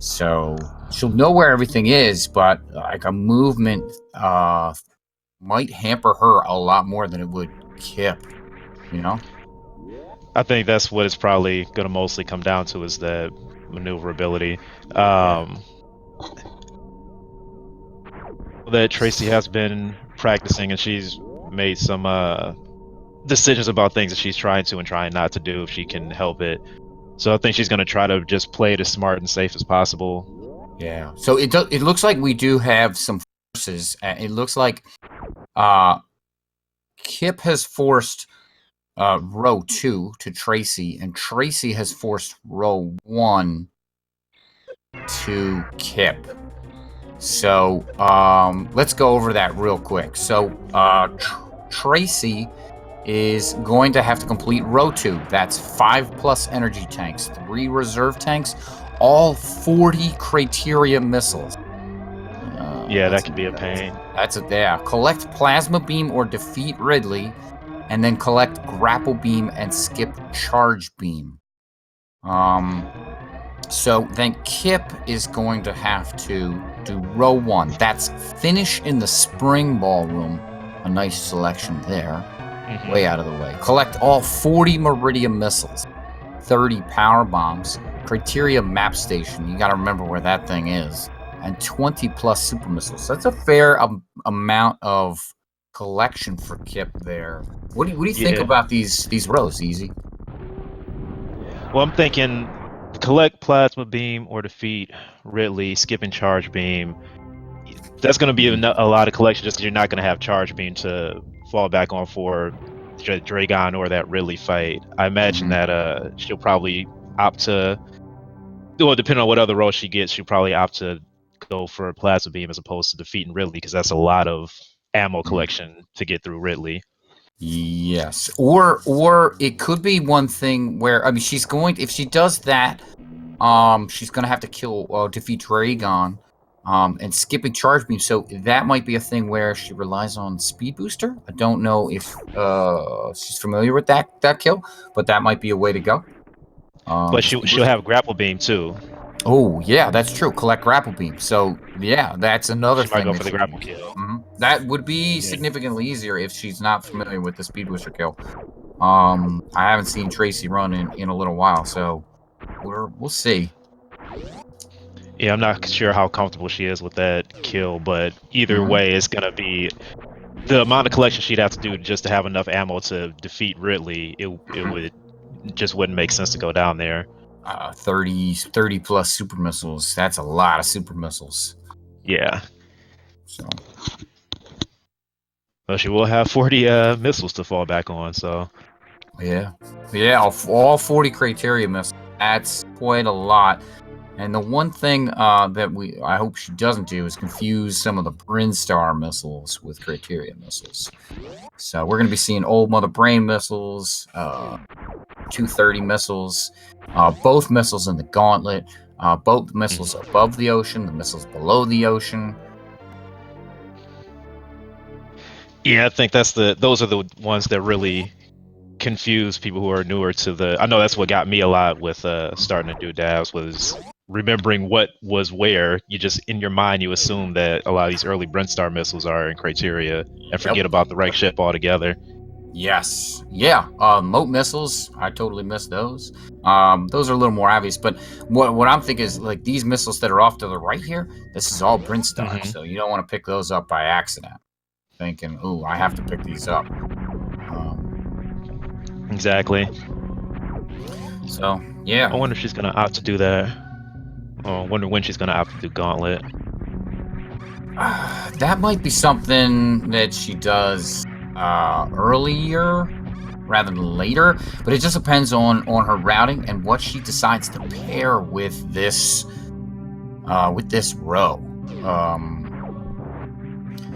So she'll know where everything is, but like a movement might hamper her a lot more than it would Kipp, you know? I think that's what it's probably going to mostly come down to is that maneuverability. Yeah. That Tracie has been practicing, and she's made some decisions about things that she's trying to and trying not to do if she can help it. So I think she's going to try to just play it as smart and safe as possible. Yeah. So it looks like we do have some forces. It looks like Kipp has forced row 2 to Tracie, and Tracie has forced row 1 to Kipp. So let's go over that real quick. So Tracie is going to have to complete row 2. That's 5+ energy tanks, 3 reserve tanks, all 40 criteria missiles. Yeah, that could be a pain. Collect plasma beam or defeat Ridley, and then collect grapple beam and skip charge beam. So then Kipp is going to have to do row 1. That's finish in the spring ballroom. A nice selection there. Way out of the way. Collect all 40 Meridian missiles, 30 power bombs, criteria map station. You got to remember where that thing is, and 20+ super missiles. So that's a fair amount of collection for Kipp there. What do you think about these rows, Easy? Well, I'm thinking collect plasma beam or defeat Ridley, skipping charge beam. That's going to be a lot of collection just because you're not going to have charge beam to fall back on for Dragon or that Ridley fight. I imagine that she'll probably opt to, well, depending on what other role she gets, she'll probably opt to go for a plasma beam as opposed to defeating Ridley because that's a lot of ammo collection to get through Ridley. Yes, or it could be one thing where if she does that, she's going to have to defeat Dragon, and skipping charge beam. So that might be a thing where she relies on speed booster. I don't know if she's familiar with that kill, but that might be a way to go. But she'll have grapple beam too. Oh yeah, that's true. Collect grapple beam. So yeah, that's another She thing. might go for the grapple kill. That would be significantly easier if she's not familiar with the speed booster kill. I haven't seen Tracie run in a little while, so we'll see. Yeah, I'm not sure how comfortable she is with that kill, but either way, it's gonna be the amount of collection she'd have to do just to have enough ammo to defeat Ridley. It wouldn't make sense to go down there. 30+ super missiles. That's a lot of super missiles. Yeah. So. Well, she will have 40 missiles to fall back on. So. Yeah, all 40 criteria missiles. That's quite a lot. And the one thing that I hope she doesn't do is confuse some of the Brinstar missiles with criteria missiles. So we're going to be seeing old Mother Brain missiles, 230 missiles, both missiles in the gauntlet, both missiles above the ocean, the missiles below the ocean. Yeah, I think those are the ones that really confuse people who are newer to the. I know that's what got me a lot with starting to do dabs was remembering what was where. You just in your mind you assume that a lot of these early Brinstar missiles are in criteria and forget about the right ship altogether. Yes, yeah. Moat missiles, I totally missed those. Those are a little more obvious, but what I'm thinking is like these missiles that are off to the right here. This is all Brinstar, so you don't want to pick those up by accident. Thinking, "Ooh, I have to pick these up." Exactly. So yeah, I wonder if she's gonna opt to do that. I wonder when she's gonna opt to do Gauntlet. That might be something that she does earlier rather than later, but it just depends on her routing and what she decides to pair with this row.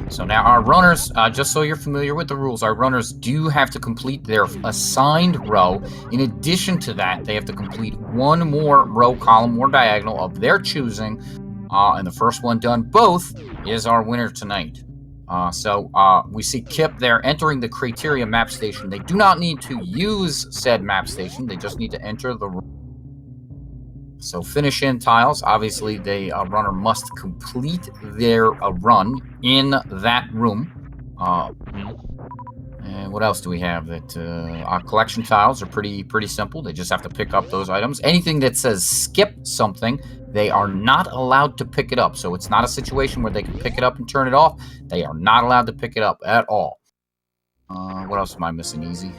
So now our runners, just so you're familiar with the rules, our runners do have to complete their assigned row. In addition to that, they have to complete one more row, column, or diagonal of their choosing, and the first one done both is our winner tonight. So we see Kipp there entering the criteria map station. They do not need to use said map station. They just need to enter the room. So finish in tiles. Obviously, the runner must complete their run in that room. And what else do we have? That our collection tiles are pretty simple. They just have to pick up those items. Anything that says skip something, they are not allowed to pick it up. So it's not a situation where they can pick it up and turn it off. They are not allowed to pick it up at all. What else am I missing, Easy?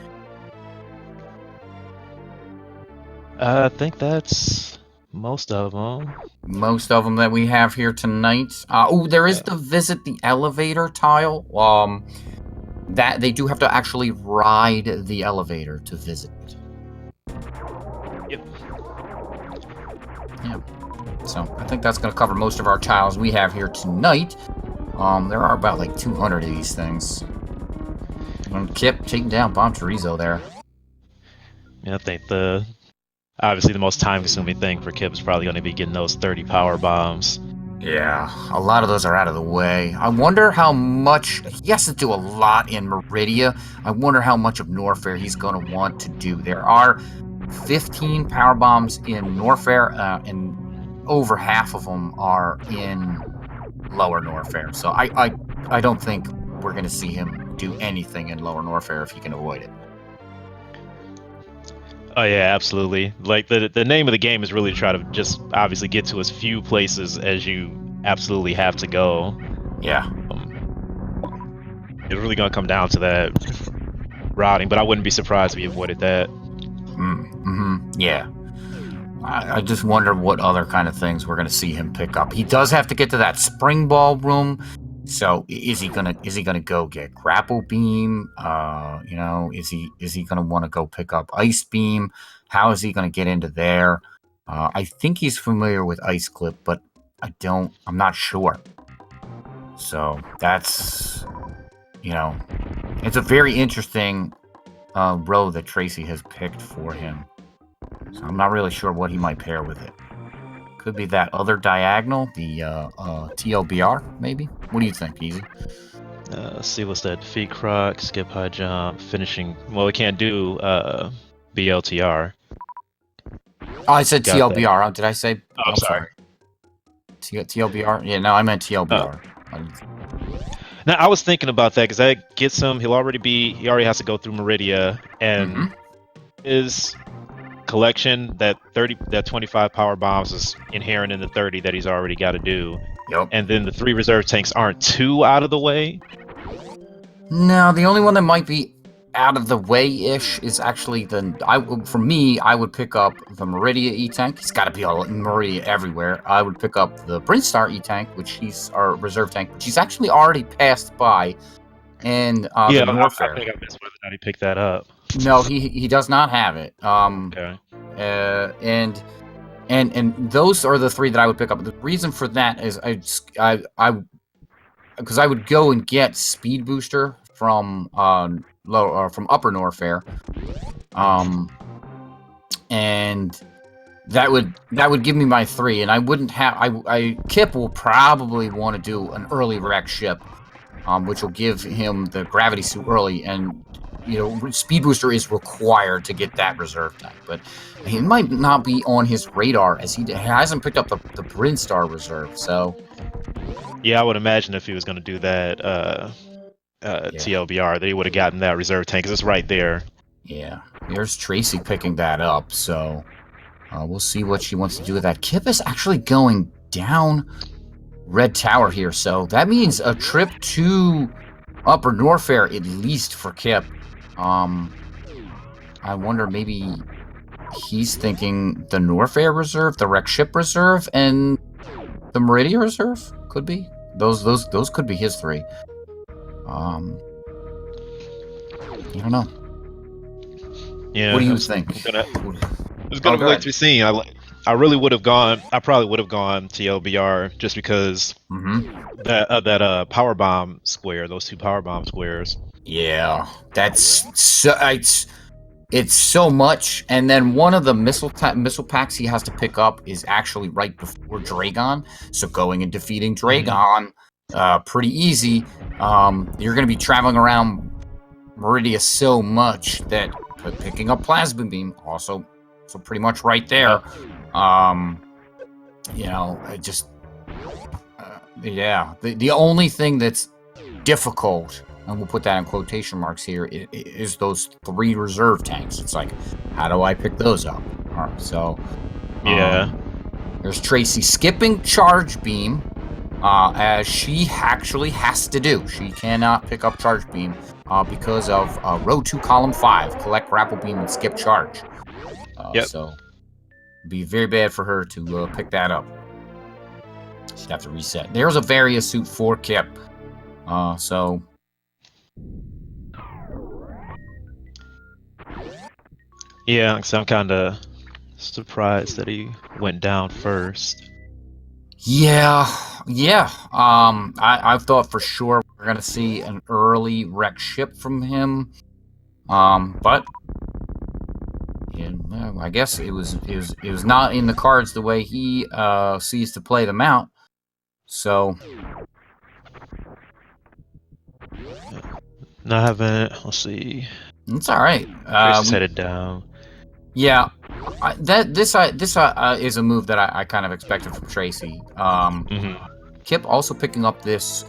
I think that's most of them. Most of them that we have here tonight. There is the visit the elevator tile. That they do have to actually ride the elevator to visit it. Yep. Yeah. So I think that's going to cover most of our tiles we have here tonight. There are about like 200 of these things. And Kipp taking down Bomb Chorizo there. Yeah, I think obviously the most time-consuming thing for Kipp is probably going to be getting those 30 power bombs. Yeah, a lot of those are out of the way. I wonder how much... He has to do a lot in Meridia. I wonder how much of Norfair he's going to want to do. There are 15 power bombs in Norfair, and over half of them are in Lower Norfair. So I don't think we're going to see him do anything in Lower Norfair if he can avoid it. Oh yeah, absolutely. Like the name of the game is really to try to just obviously get to as few places as you absolutely have to go. Yeah. It's really gonna come down to that routing, but I wouldn't be surprised if he avoided that. Yeah. I just wonder what other kind of things we're gonna see him pick up. He does have to get to that spring ball room. So is he gonna go get grapple beam? Is he gonna want to go pick up ice beam? How is he gonna get into there? I think he's familiar with ice clip, but I'm not sure. So that's it's a very interesting row that Tracie has picked for him. So I'm not really sure what he might pair with it. Could be that other diagonal, the TLBR, maybe? What do you think, Easy? Let's see, what's that? Defeat Croc, skip high jump, finishing... Well, we can't do BLTR. Oh, I said TLBR. Did I say... Oh, I'm sorry. TLBR? Yeah, no, I meant TLBR. Now, I was thinking about that, because that gets him... He already has to go through Meridia, and his collection, that 25 power bombs is inherent in the 30 that he's already got to do. Yep. And then the 3 reserve tanks aren't too out of the way. No, the only one that might be out of the way-ish is actually for me, I would pick up the Meridia E-Tank. He's got to be all Meridia everywhere. I would pick up the Brinstar E-Tank, which he's our reserve tank, which he's actually already passed by. And the Norfair. I think I missed whether or not he picked that up. No, he does not have it. Okay. And those are the 3 that I would pick up. The reason for that is because I would go and get Speed Booster from from Upper Norfair, and that would give me my 3, and I wouldn't have. Kipp will probably want to do an early wreck ship, which will give him the gravity suit early, and Speed Booster is required to get that reserve tank, but he might not be on his radar as he hasn't picked up the Brinstar reserve. So, yeah, I would imagine if he was going to do that TLBR, that he would have gotten that reserve tank, because it's right there. Yeah, here's Tracie picking that up. So, we'll see what she wants to do with that. Kipp is actually going down Red Tower here, so that means a trip to Upper Norfair at least for Kipp. I wonder, maybe he's thinking the Norfair reserve, the wreck ship reserve, and the Meridia reserve could be. Those could be his 3. I don't know. Yeah. What do you think? It's gonna be like to be seen. I probably would have gone TLBR just because that power bomb square, those 2 power bomb squares. Yeah, that's so it's so much. And then one of the missile packs he has to pick up is actually right before Dragon. So going and defeating Dragon, pretty easy. You're going to be traveling around Meridia so much that picking up Plasma Beam also So pretty much right there. You know, it just yeah. The only thing that's difficult, and we'll put that in quotation marks here, is those 3 reserve tanks. It's like, how do I pick those up? All right, so Yeah. there's Tracie skipping charge beam, as she actually has to do. She cannot pick up charge beam because of row 2, column 5, collect grapple beam and skip charge. Yep. So it'd be very bad for her to pick that up. She'd have to reset. There's a Varia suit for Kipp. So yeah, so I'm kind of surprised that he went down first. yeah. I thought for sure we're gonna see an early wreck ship from him. But yeah, I guess it was not in the cards the way he sees to play them out. So No, I haven't. Let's see. it's all right. Tracie's headed down. Yeah, this is a move that I kind of expected from Tracie. Kipp also picking up this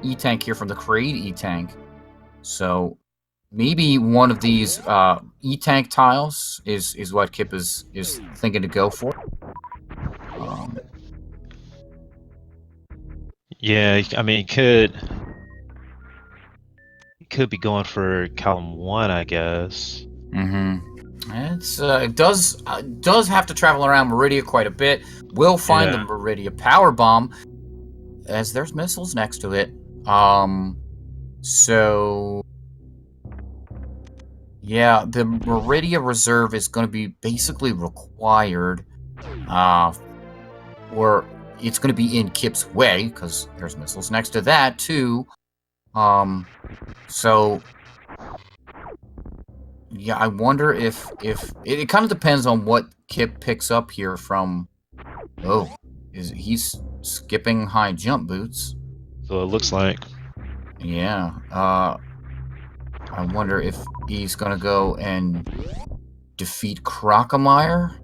E-tank here from the Create E-tank. So maybe one of these E-tank tiles is what Kipp is thinking to go for. Yeah, I mean, he could be going for column 1, I guess. It does have to travel around Meridia quite a bit. Will find the Meridia power bomb, as there's missiles next to it. So yeah, the Meridia reserve is going to be basically required, or it's going to be in Kipp's way because there's missiles next to that too. So yeah, I wonder if it kind of depends on what Kipp picks up here from. Oh, he's skipping high jump boots? So it looks like. Yeah. I wonder if he's gonna go and defeat Crocomire.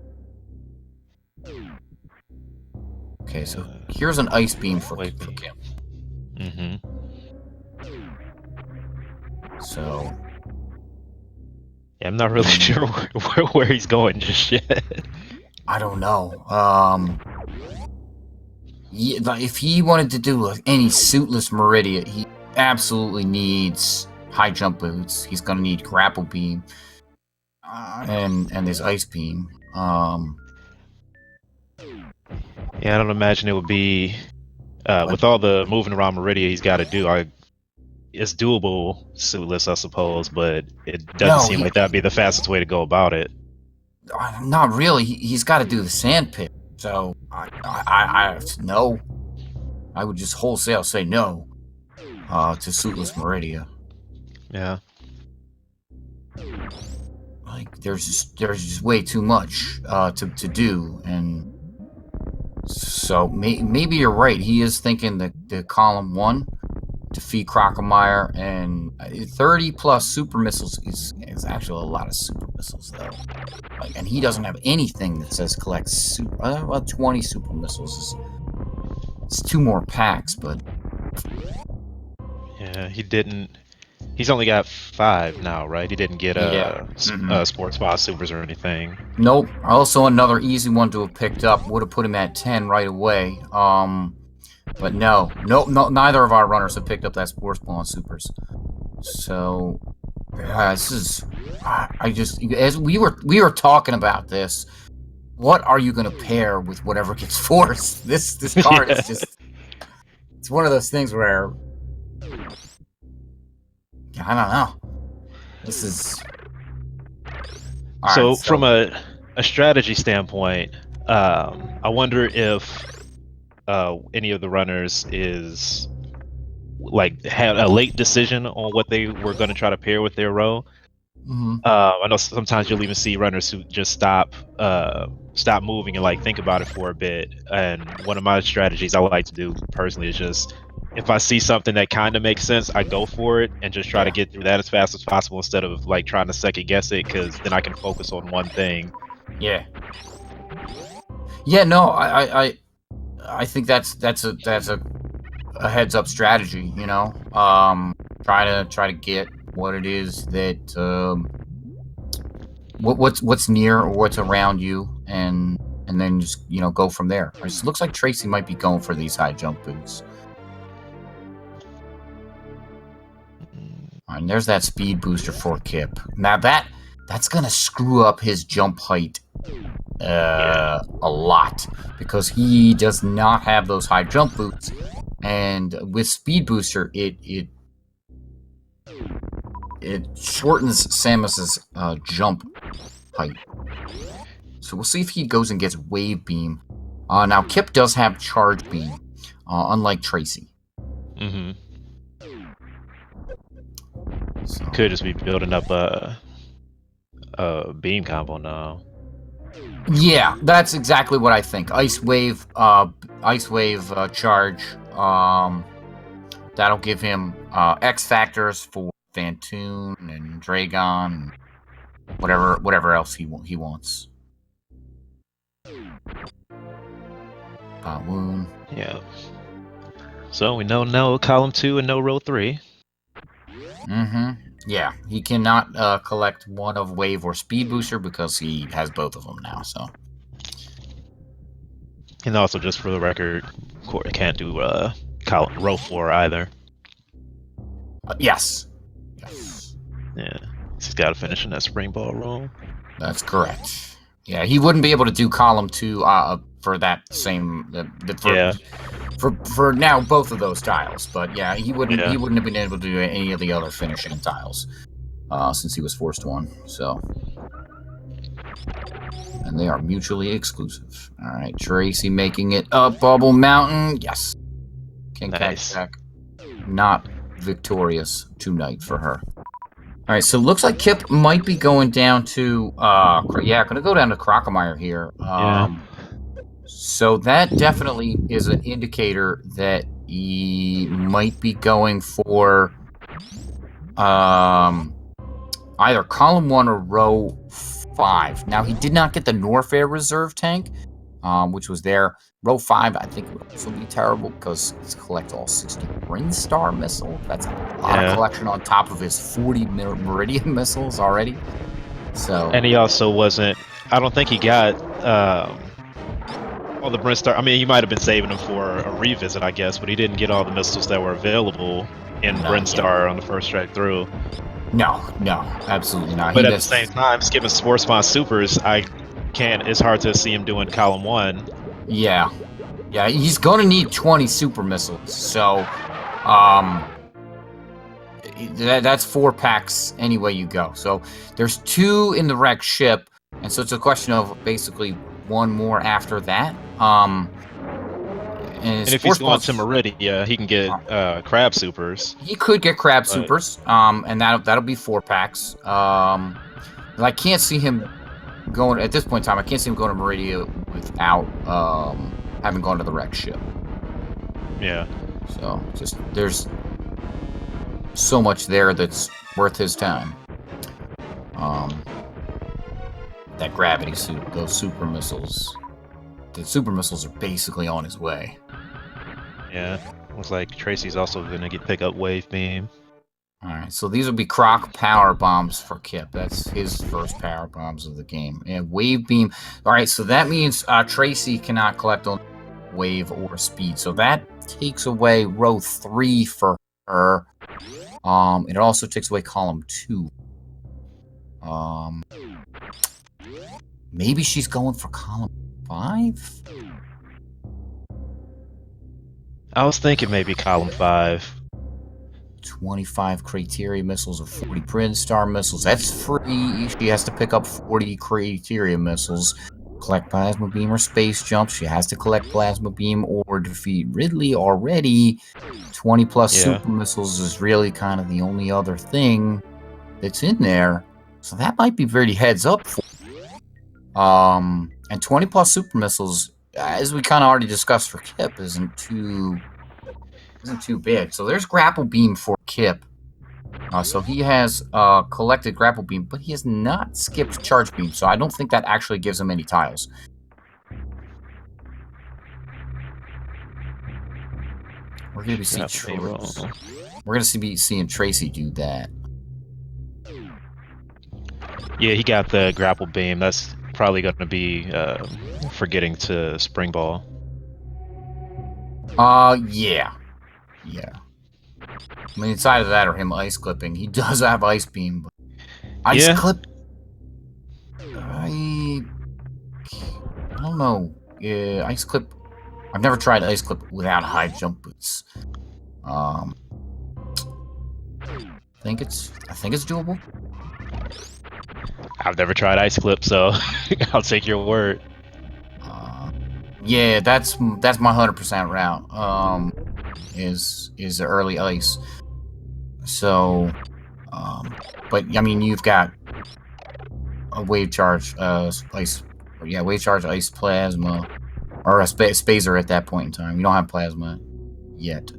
Okay, so here's an ice beam for Kipp. So. Yeah, I'm not really sure where he's going just yet. I don't know. If he wanted to do any suitless Meridia, he absolutely needs high jump boots. He's gonna need grapple beam, and this ice beam. Yeah, I don't imagine it would be with all the moving around Meridia he's got to do. It's doable suitless, I suppose, but it doesn't seem like that'd be the fastest way to go about it. Not really. He's got to do the sand pit. So I no. I would just wholesale say no to suitless Meridia. Yeah. Like there's just way too much to do, and so maybe you're right. He is thinking the column 1. Defeat Crocomire, and 30 plus super missiles is actually a lot of super missiles though. Like, and he doesn't have anything that says collect super. Well, 20 super missiles it's 2 more packs, but yeah, he didn't. He's only got 5 now, right? He didn't get sports spot supers or anything. Nope. Also, another easy one to have picked up would have put him at 10 right away. But no, neither of our runners have picked up that sports ball on supers. So, this is, I just, as we were talking about this, what are you gonna pair with whatever gets forced? This card is just, it's one of those things where, I don't know. This is. So from a strategy standpoint, I wonder if any of the runners is had a late decision on what they were going to try to pair with their row. I know sometimes you'll even see runners who just stop moving and think about it for a bit. And one of my strategies I like to do personally is just if I see something that kind of makes sense, I go for it and just try to Yeah. get through that as fast as possible instead of like trying to second guess it, because then I can focus on one thing. Yeah. Yeah. No, I think that's a heads up strategy. You know, try to get what it is that what's near or what's around you, and then just go from there. It looks like Tracey might be going for these high jump boots. And there's that speed booster for Kipp. Now that's gonna screw up his jump height a lot, because he does not have those high jump boots, and with speed booster it shortens Samus's jump height. So we'll see if he goes and gets wave beam. Now Kipp does have charge beam, unlike Tracey. Mm-hmm. So. Could just be building up a beam combo now. Yeah, that's exactly what I think. Ice wave charge. That'll give him X factors for Fantoon and Dragon, whatever else he wants. Wound. Yeah. So we know no column 2 and no row 3. Mm-hmm. Yeah, he cannot collect one of wave or speed booster because he has both of them now. So. And also, just for the record, Corey can't do row 4 either. Yes. Yeah, he's got to finish in that spring ball room. That's correct. Yeah, he wouldn't be able to do column 2 for that same for now both of those tiles. But yeah, he wouldn't have been able to do any of the other finishing tiles since he was forced one. So. And they are mutually exclusive. All right, Tracey making it up Bubble Mountain. Yes. King Jack. Not victorious tonight for her. All right, so it looks like Kipp might be going down to gonna go down to Crocomire here. So that definitely is an indicator that he might be going for either column 1 or row 5. Now, he did not get the Norfair reserve tank, which was there. Row 5, I think, would also be terrible because it's collect all 60 Brinstar missiles. That's a lot of collection on top of his 40 Meridian missiles already. So, and he also wasn't. I don't think he got all the Brinstar. I mean, he might have been saving them for a revisit, I guess, but he didn't get all the missiles that were available in Brinstar on the first track through. No, absolutely not. But at the same time, skipping Sports Spawn Supers, it's hard to see him doing column 1. Yeah, he's going to need 20 super missiles. So, that's 4 packs any way you go. So there's 2 in the wrecked ship, and so it's a question of basically 1 more after that. And if he's going to Meridia, he can get crab supers. He could get crab supers, and that'll be 4 packs. I can't see him going at this point in time. I can't see him going to Meridia without having gone to the wrecked ship. Yeah. So there's so much there that's worth his time. That gravity suit, those super missiles. The super missiles are basically on his way. Yeah, looks like Tracey's also gonna pick up wave beam. All right, so these will be Croc power bombs for Kipp. That's his first power bombs of the game. And wave beam. All right, so that means Tracey cannot collect on wave or speed. So that takes away row 3 for her. It also takes away column 2. Maybe she's going for column 5. I was thinking maybe column 5. 25 criteria missiles or 40 Brinstar missiles. That's free. She has to pick up 40 criteria missiles. Collect plasma beam or space jump. She has to collect plasma beam or defeat Ridley already. 20 plus super missiles is really kind of the only other thing that's in there. So that might be very heads up for and 20 plus super missiles, as we kind of already discussed for Kipp, isn't too isn't too bad. So there's grapple beam for Kipp. So he has collected grapple beam, but he has not skipped charge beam. So I don't think that actually gives him any tiles. We're gonna be seeing Tracie do that. Yeah, he got the grapple beam. That's probably going to be forgetting to spring ball. Yeah. I mean, inside of that or him ice clipping. He does have ice beam. But ice clip. I don't know. Yeah, ice clip. I've never tried ice clip without high jump boots. I think it's doable. I've never tried ice clip, so I'll take your word. Yeah, that's my 100% route. Is the early ice. So, but I mean, you've got a wave charge, ice. Yeah, wave charge, ice, plasma, or a spazer at that point in time. You don't have plasma yet.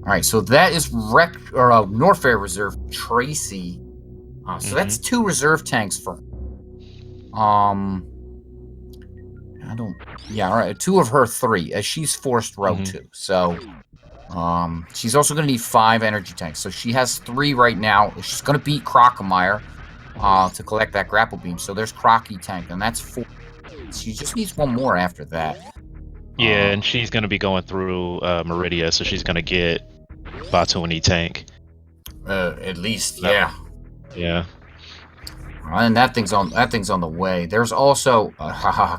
All right, so that is Norfair Reserve Tracie. So that's 2 reserve tanks for. Yeah, all right. 2 of her 3, as she's forced row 2. So, she's also going to need 5 energy tanks. So she has 3 right now. She's going to beat Crocomire to collect that grapple beam. So there's Crocky tank, and that's 4. She just needs 1 more after that. Yeah, and she's going to be going through Meridia, so she's going to get Batu and tank. At least, yeah. Yeah. And that thing's on the way. There's also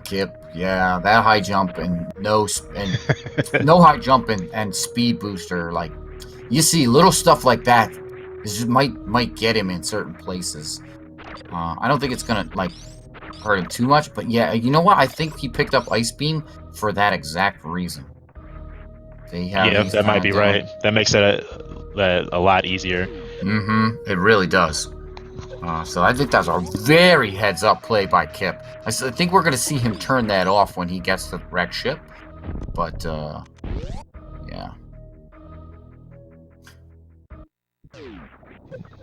Kipp. Yeah, that high jump and no high jump and speed booster. Like, you see little stuff like that. This might get him in certain places. I don't think it's gonna like hurt him too much, but yeah, you know what? I think he picked up Ice Beam for that exact reason. That might be right. That makes it a lot easier. It really does. So I think that's a very heads-up play by Kipp. I think we're going to see him turn that off when he gets to the wreck ship. But, yeah.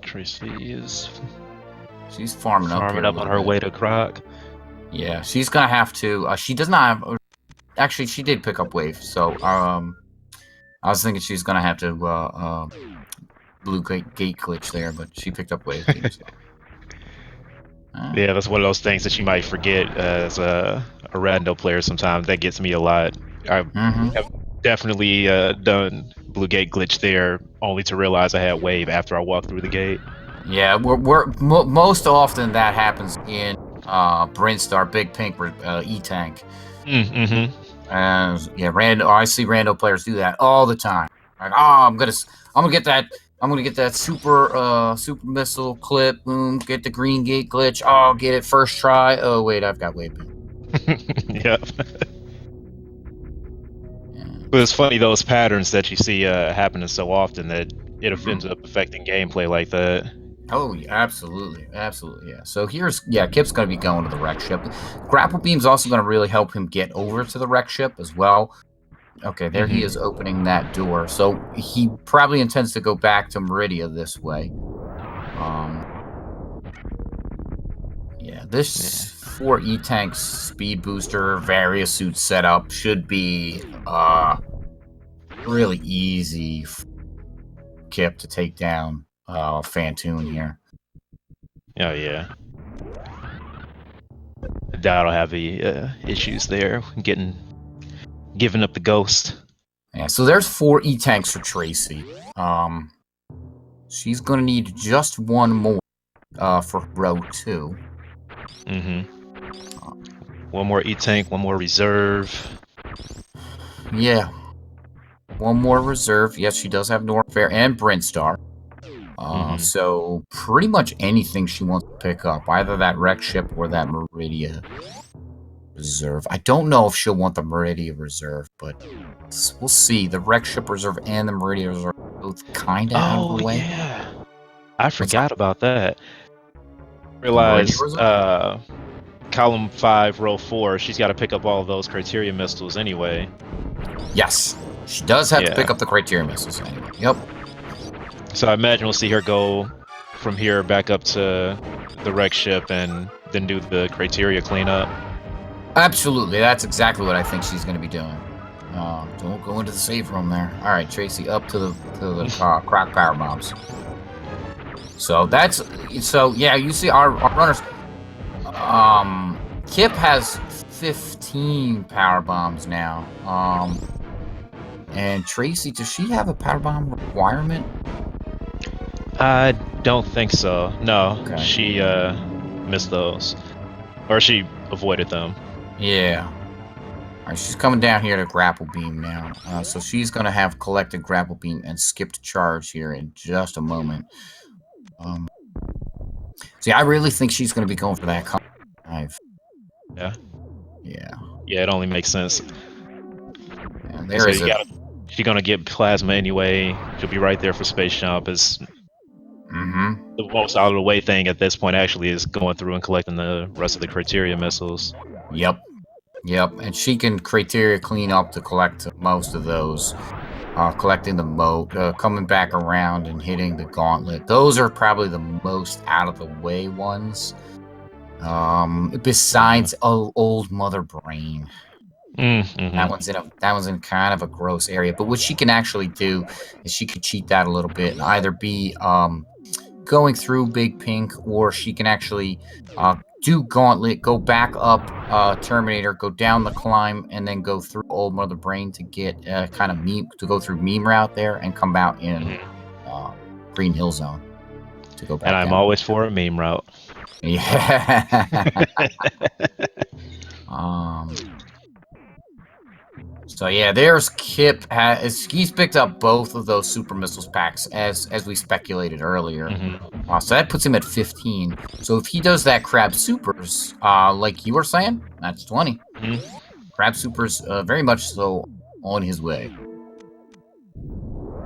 Tracie is... She's farming up on her way to Croc. Yeah, she's going to have to... she does not have... Actually, she did pick up wave. So, I was thinking she's going to have to, blue gate glitch there, but she picked up wave. So. Yeah, that's one of those things that you might forget as a rando player sometimes. That gets me a lot. I have definitely done blue gate glitch there, only to realize I had wave after I walked through the gate. Yeah, most often that happens in Brinstar, Big Pink E-Tank. And yeah, I see rando players do that all the time. Like, I'm gonna get that super missile clip. Boom, get the green gate glitch. Oh, get it first try. Oh wait, I've got wave. Yep. But it's funny, those patterns that you see happening so often, that it ends up affecting gameplay like that. Oh, yeah, absolutely, yeah. So Kipp's going to be going to the wreck ship. Grapple beam's also going to really help him get over to the wreck ship as well. Okay, there he is opening that door. So he probably intends to go back to Meridia this way. Yeah, this 4 E-Tanks speed booster various suit setup should be really easy for Kipp to take down Fantoon here. Oh yeah. That'll have the issues there, giving up the ghost. Yeah, so there's 4 E-Tanks for Tracie. She's gonna need just 1 more for row 2. 1 more E-Tank, 1 more reserve. Yeah. 1 more reserve. Yes, she does have Norfair and Brinstar. So pretty much anything she wants to pick up, either that wreck ship or that Meridia reserve. I don't know if she'll want the Meridia reserve, but we'll see. The wreck ship reserve and the Meridia reserve are both kind of out of the way. Yeah, I forgot about that. Realized column 5, row 4. She's got to pick up all of those criteria missiles anyway. Yes. She does have to pick up the criteria missiles anyway. Yep. So I imagine we'll see her go from here back up to the wreck ship and then do the criteria cleanup. Absolutely, that's exactly what I think she's going to be doing. Don't go into the safe room there. All right, Tracie, up to the crack power bombs. So yeah, you see our runners. Kipp has 15 power bombs now. And Tracie, does she have a power bomb requirement? I don't think so. No, Okay. she missed those, or she avoided them. Yeah. All right, she's coming down here to grapple beam now. So she's going to have collected grapple beam and skipped charge here in just a moment. See, I really think she's going to be going for that dive. Yeah. Yeah. Yeah, it only makes sense. And there is she's gonna get plasma anyway. She'll be right there for space jump. Is the most out of the way thing at this point actually is going through and collecting the rest of the criteria missiles. Yep. And she can criteria clean up to collect most of those. Collecting the moat, coming back around and hitting the gauntlet. Those are probably the most out of the way ones. Besides old Mother Brain. That one's in kind of a gross area. But what she can actually do is she could cheat that a little bit and either be going through Big Pink, or she can actually do Gauntlet, go back up Terminator, go down the climb, and then go through Old Mother Brain to get kind of go through meme route there and come out in Green Hill Zone to go back. And I'm always for a meme route. Yeah. So yeah, there's Kipp. He's picked up both of those super missiles packs as we speculated earlier. So that puts him at 15. So if he does that Crab Supers, like you were saying, that's 20. Crab Supers, very much so on his way.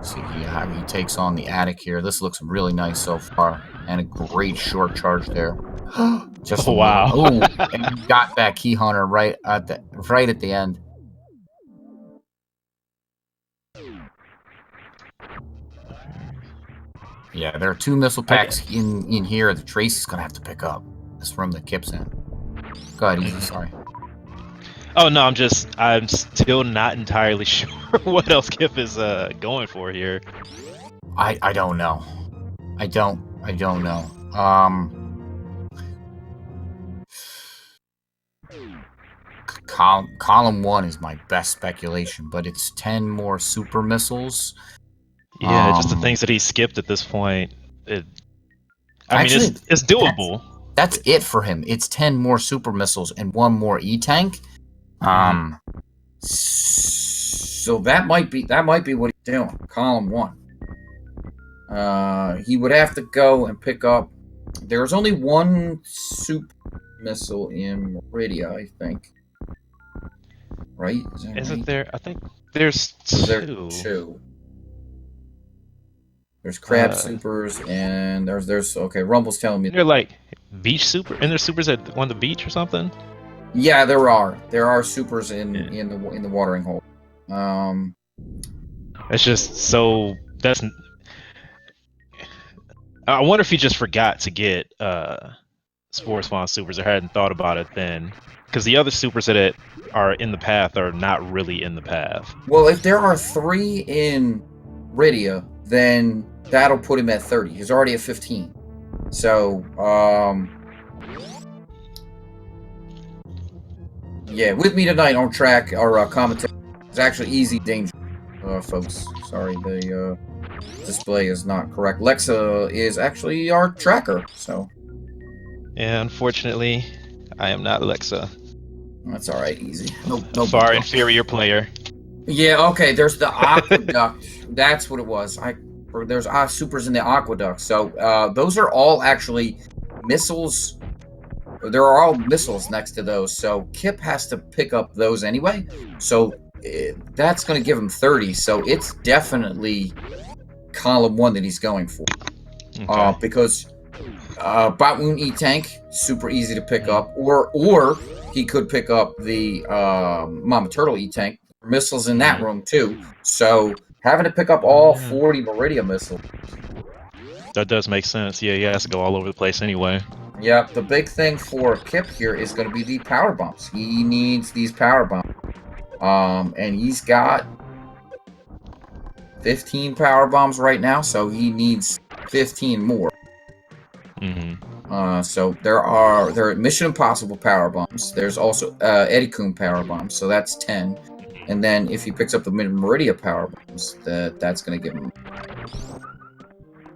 See how he takes on the attic here. This looks really nice so far, and a great short charge there. Just wow! Oh, and he got that Key Hunter right at the end. Yeah, there are 2 missile packs in here that Tracie's gonna have to pick up. This from the Kipp's in. Go ahead, Easy. Sorry. Oh no, I'm still not entirely sure what else Kipp is going for here. I don't know. I don't know. Column 1 is my best speculation, but it's 10 more super missiles. Yeah, just the things that he skipped at this point. I mean, it's doable. That's it for him. It's 10 more super missiles and 1 more E-tank. So that might be what he's doing. Column 1. He would have to go and pick up. There's only 1 super missile in Meridia, I think. Right? Isn't there? I think there's 2. There 2. There's Crab Supers and there's okay. Rumble's telling me they're like beach super, and there's supers on the beach or something. Yeah, there are supers in the watering hole. It's just so that's. I wonder if he just forgot to get Spore Spawn supers or hadn't thought about it then, because the other supers that are in the path are not really in the path. Well, if there are 3 in Rydia, then that'll put him at 30. He's already at 15. So, yeah, with me tonight on track, our commentary is actually Easy Danger, folks. Sorry, the display is not correct. Lexa is actually our tracker, so. Yeah, unfortunately, I am not Lexa. That's all right, Easy. No far inferior player. Yeah, okay, there's the Aqueduct. That's what it was. There's supers in the Aqueduct. So those are all actually missiles. There are all missiles next to those. So Kipp has to pick up those anyway. So that's going to give him 30. So it's definitely column 1 that he's going for. Okay. Because Batwoon E-Tank, super easy to pick up. Or he could pick up the Mama Turtle E-Tank. missiles in that room too. So having to pick up all 40 Meridia missiles. That does make sense. Yeah, he has to go all over the place anyway. Yep, the big thing for Kipp here is going to be the power bumps. He needs these power bumps. And he's got 15 power bombs right now, so he needs 15 more. So there are Mission Impossible power bombs. There's also Eddie Kuhn power bombs, so that's 10. And then if he picks up the Meridia power bombs, that's going to give him.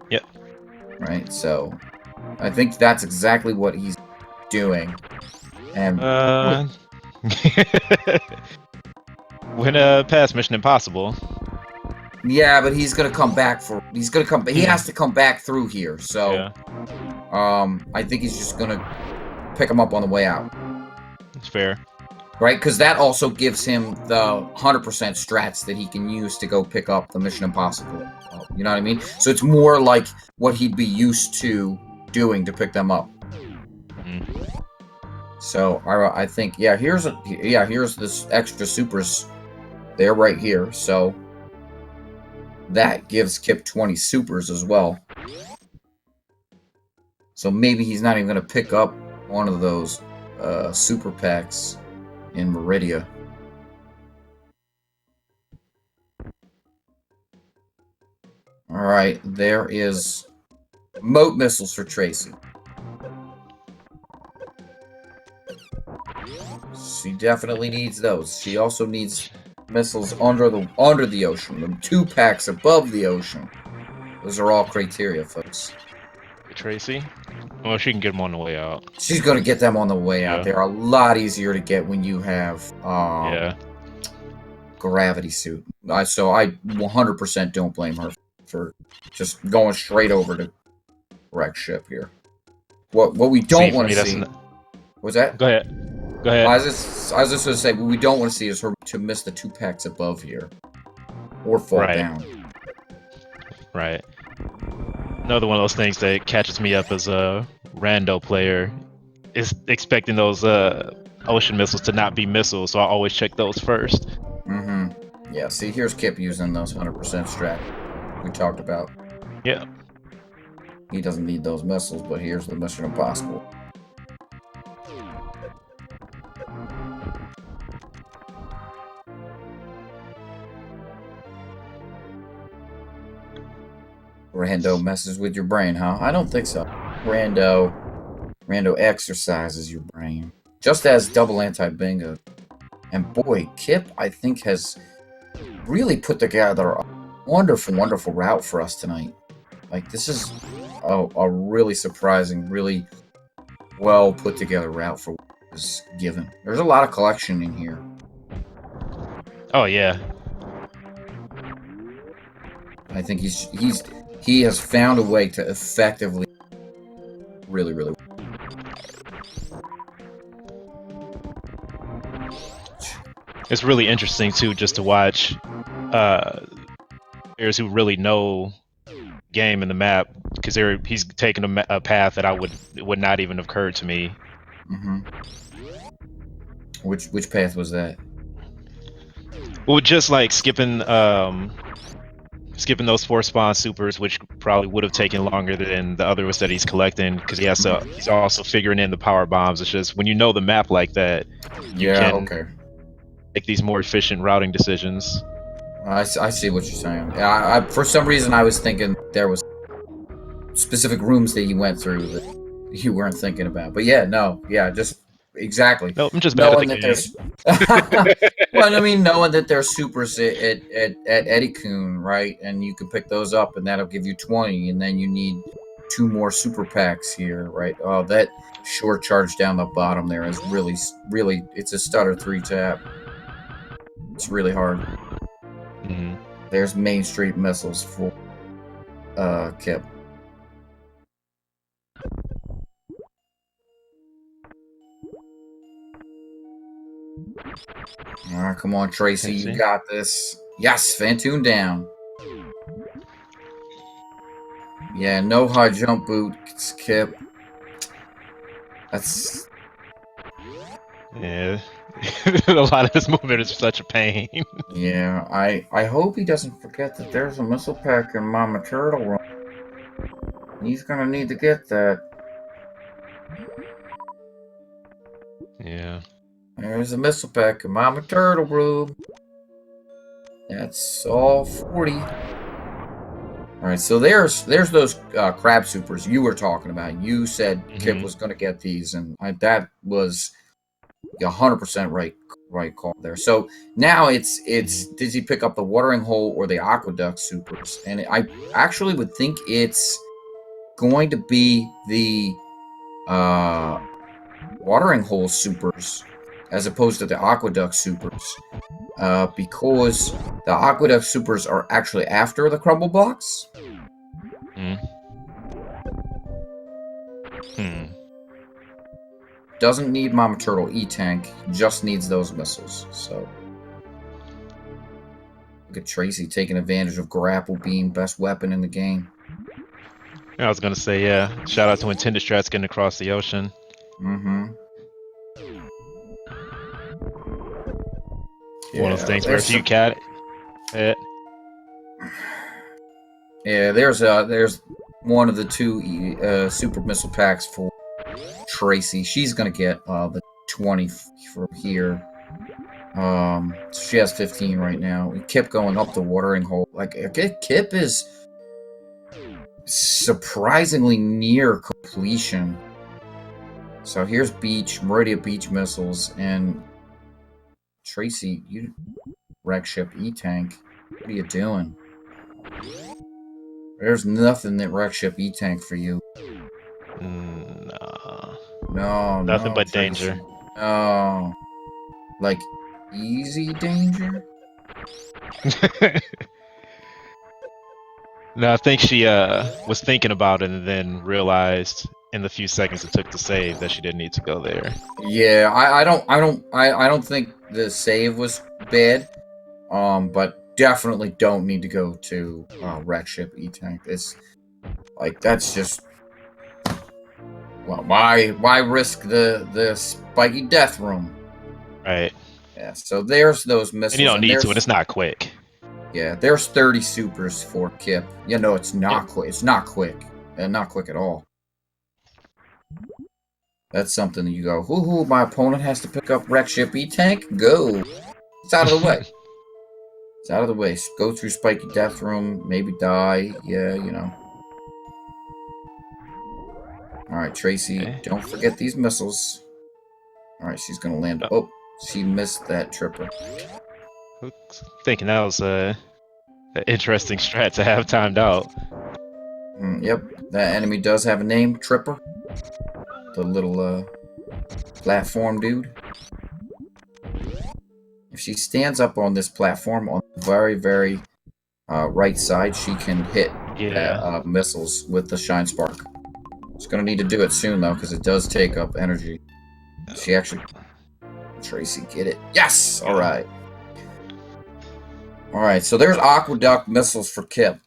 Yep. Right. So I think that's exactly what he's doing. And when past Mission Impossible. Yeah, but he's gonna come back for. He's gonna come. He has to come back through here. So, yeah. I think he's just gonna pick him up on the way out. It's fair, right? Because that also gives him the 100% strats that he can use to go pick up the Mission Impossible. You know what I mean? So it's more like what he'd be used to doing to pick them up. So I think here's this extra supers. They're right here. So that gives Kipp 20 supers as well. So maybe he's not even going to pick up one of those super packs in Meridia. Alright, there is moat missiles for Tracie. She definitely needs those. She also needs missiles under the ocean. The 2 packs above the ocean. Those are all criteria, folks. Tracie? Well, she can get them on the way out. She's going to get them on the way out. They're a lot easier to get when you have gravity suit. So I 100% don't blame her for just going straight over to wreck ship here. What we don't want to see... What's that? Go ahead. I was just going to say, what we don't want to see is her to miss the 2 packs above here. Or fall down. Right. Another one of those things that catches me up as a rando player is expecting those ocean missiles to not be missiles, so I always check those first. Yeah, see, here's Kipp using those 100% strat we talked about. Yeah. He doesn't need those missiles, but here's the Mission Impossible. Rando messes with your brain, huh? I don't think so. Rando exercises your brain. Just as double anti-bingo. And boy, Kipp, I think, has really put together a wonderful, wonderful route for us tonight. Like, this is a really surprising, really well put together route for what was given. There's a lot of collection in here. Oh, yeah. I think he has found a way to effectively really it's really interesting too just to watch players who really know game and the map, because he's taken a path that would not even have occurred to me. Which path was that? Well, just like skipping those 4 spawn supers, which probably would have taken longer than the others that he's collecting, because he's also figuring in the power bombs. It's just when you know the map like that, you can make these more efficient routing decisions. I see what you're saying. For some reason, I was thinking there was specific rooms that you went through that you weren't thinking about. But just exactly. Nope, I'm just knowing that there's. Well, I mean, knowing that there's supers at Eddie Kuhn, right? And you can pick those up, and that'll give you 20, and then you need 2 more super packs here, right? Oh, that short charge down the bottom there is really, it's a stutter 3-tap. It's really hard. There's Main Street missiles for Kipp. Alright, come on, Tracie, you got this. Yes, Fantoon down. Yeah, no high jump boots, Kipp. That's... Yeah, A lot of this movement is such a pain. Yeah, I hope he doesn't forget that there's a missile pack in Mama Turtle room. He's gonna need to get that. Yeah. There's a missile pack in Mama Turtle room. That's all 40. Alright, so there's those crab supers you were talking about. You said Kipp was going to get these, and that was 100% right call there. So now it's does he pick up the watering hole or the aqueduct supers? And I actually would think it's going to be the watering hole supers as opposed to the aqueduct supers. Because the aqueduct supers are actually after the crumble blocks. Doesn't need Mama Turtle E-Tank, just needs those missiles. So look at Tracie taking advantage of Grapple Beam, best weapon in the game. I was gonna say, yeah. Shout out to when Tender Strats getting across the ocean. Mm-hmm. One of those things where if you cat it. Yeah, there's one of the two super missile packs for Tracie. She's gonna get the 20 from here. She has 15 right now. We kept going up the watering hole. Like Kipp is surprisingly near completion. So here's Beach, Meridia Beach missiles, and Tracie, you wreck ship E-Tank. What are you doing? There's nothing that wreck ship E-Tank for you. No, nothing but Tracie. danger. No. Like, easy danger? No, I think she was thinking about it and then realized in the few seconds it took to save that she didn't need to go there. Yeah, I don't think the save was bad. But definitely don't need to go to wreck ship E-Tank. It's like that's just well, why risk the spiky death room? Right. Yeah, so there's those missiles. And you don't need to, and it's not quick. Yeah, there's 30 supers for Kipp. You know, it's not quick. It's not quick. Not quick at all. That's something that you go, hoo, my opponent has to pick up wreck ship E-Tank? Go. It's out of the way. It's out of the way. Go through spiky death room, maybe die. Yeah, you know. Alright, Tracie, don't forget these missiles. Alright, she's gonna land. Oh, she missed that tripper. Thinking that was an interesting strat to have timed out. Yep, that enemy does have a name, Tripper. The little platform dude. If she stands up on this platform on the very, very right side, she can hit missiles with the Shine Spark. She's gonna need to do it soon though, because it does take up energy. She actually, Tracie, get it? Yes. All right. All right. So there's aqueduct missiles for Kipp.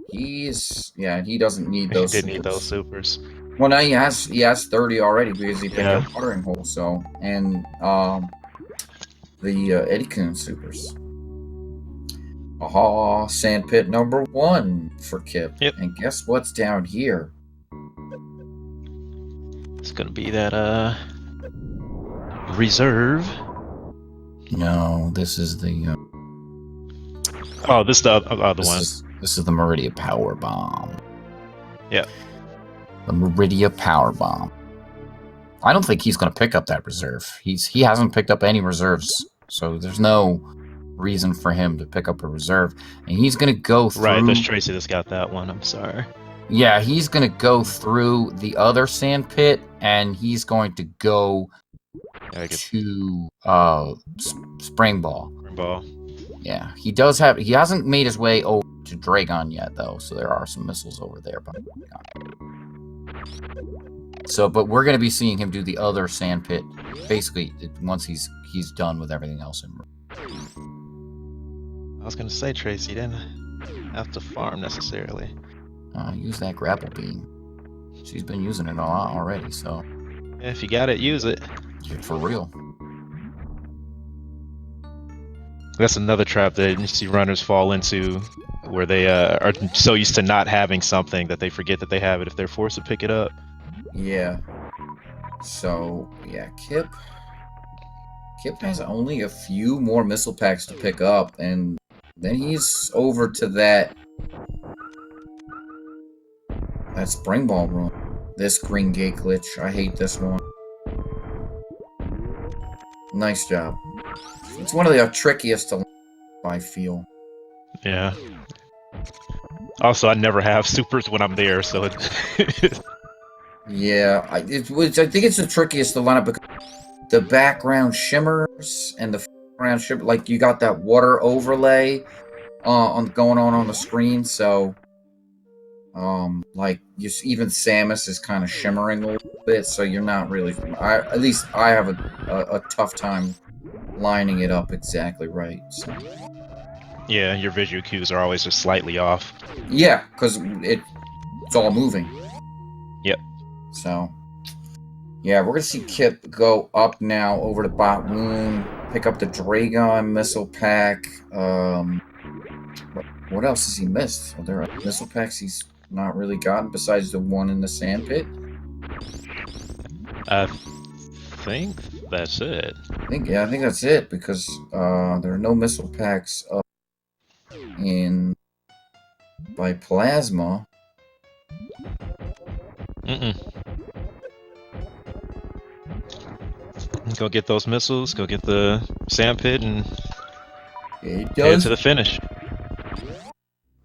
He doesn't need those. He did need those supers. Well, now he has 30 already because he picked up watering hole. So and the Eddie Coon supers. Aha! Sandpit number 1 for Kipp. Yep. And guess what's down here? It's gonna be that reserve. No, this is the. Oh, this is the other one. This is the Meridia Power Bomb. Yeah. The Meridia Power Bomb. I don't think he's going to pick up that reserve. He hasn't picked up any reserves, so there's no reason for him to pick up a reserve. And he's going to go through. Right, there's Tracie that's got that one. I'm sorry. Yeah, he's going to go through the other sand pit, and he's going to go to Spring Ball. Spring Ball. Yeah, he hasn't made his way over to Dragon yet, though, so there are some missiles over there. But we're going to be seeing him do the other sand pit, basically, once he's done with everything else. I was going to say, Tracie didn't have to farm necessarily. Use that grapple beam. She's been using it a lot already, so... If you got it, use it. For real. That's another trap that you see runners fall into, where they are so used to not having something that they forget that they have it if they're forced to pick it up. Yeah. So, yeah, Kipp has only a few more missile packs to pick up, and then he's over to that spring ball room. This green gate glitch. I hate this one. Nice job. It's one of the trickiest to, I feel. Yeah. Also, I never have supers when I'm there, so it Yeah, I think it's the trickiest to line up because the background shimmers and the background shimmer, like you got that water overlay on going on the screen, so like even Samus is kind of shimmering a little bit, so you're not really. At least I have a tough time lining it up exactly right. So. Yeah, your visual cues are always just slightly off. Yeah, because it's all moving. Yep. So, yeah, we're gonna see Kipp go up now over to Bot Woon, pick up the Dragon missile pack. What else has he missed? Are there missile packs he's not really gotten besides the one in the sand pit? I think that's it. I think that's it because there are no missile packs up by Plasma. Go get those missiles, go get the sand pit, and head to the finish.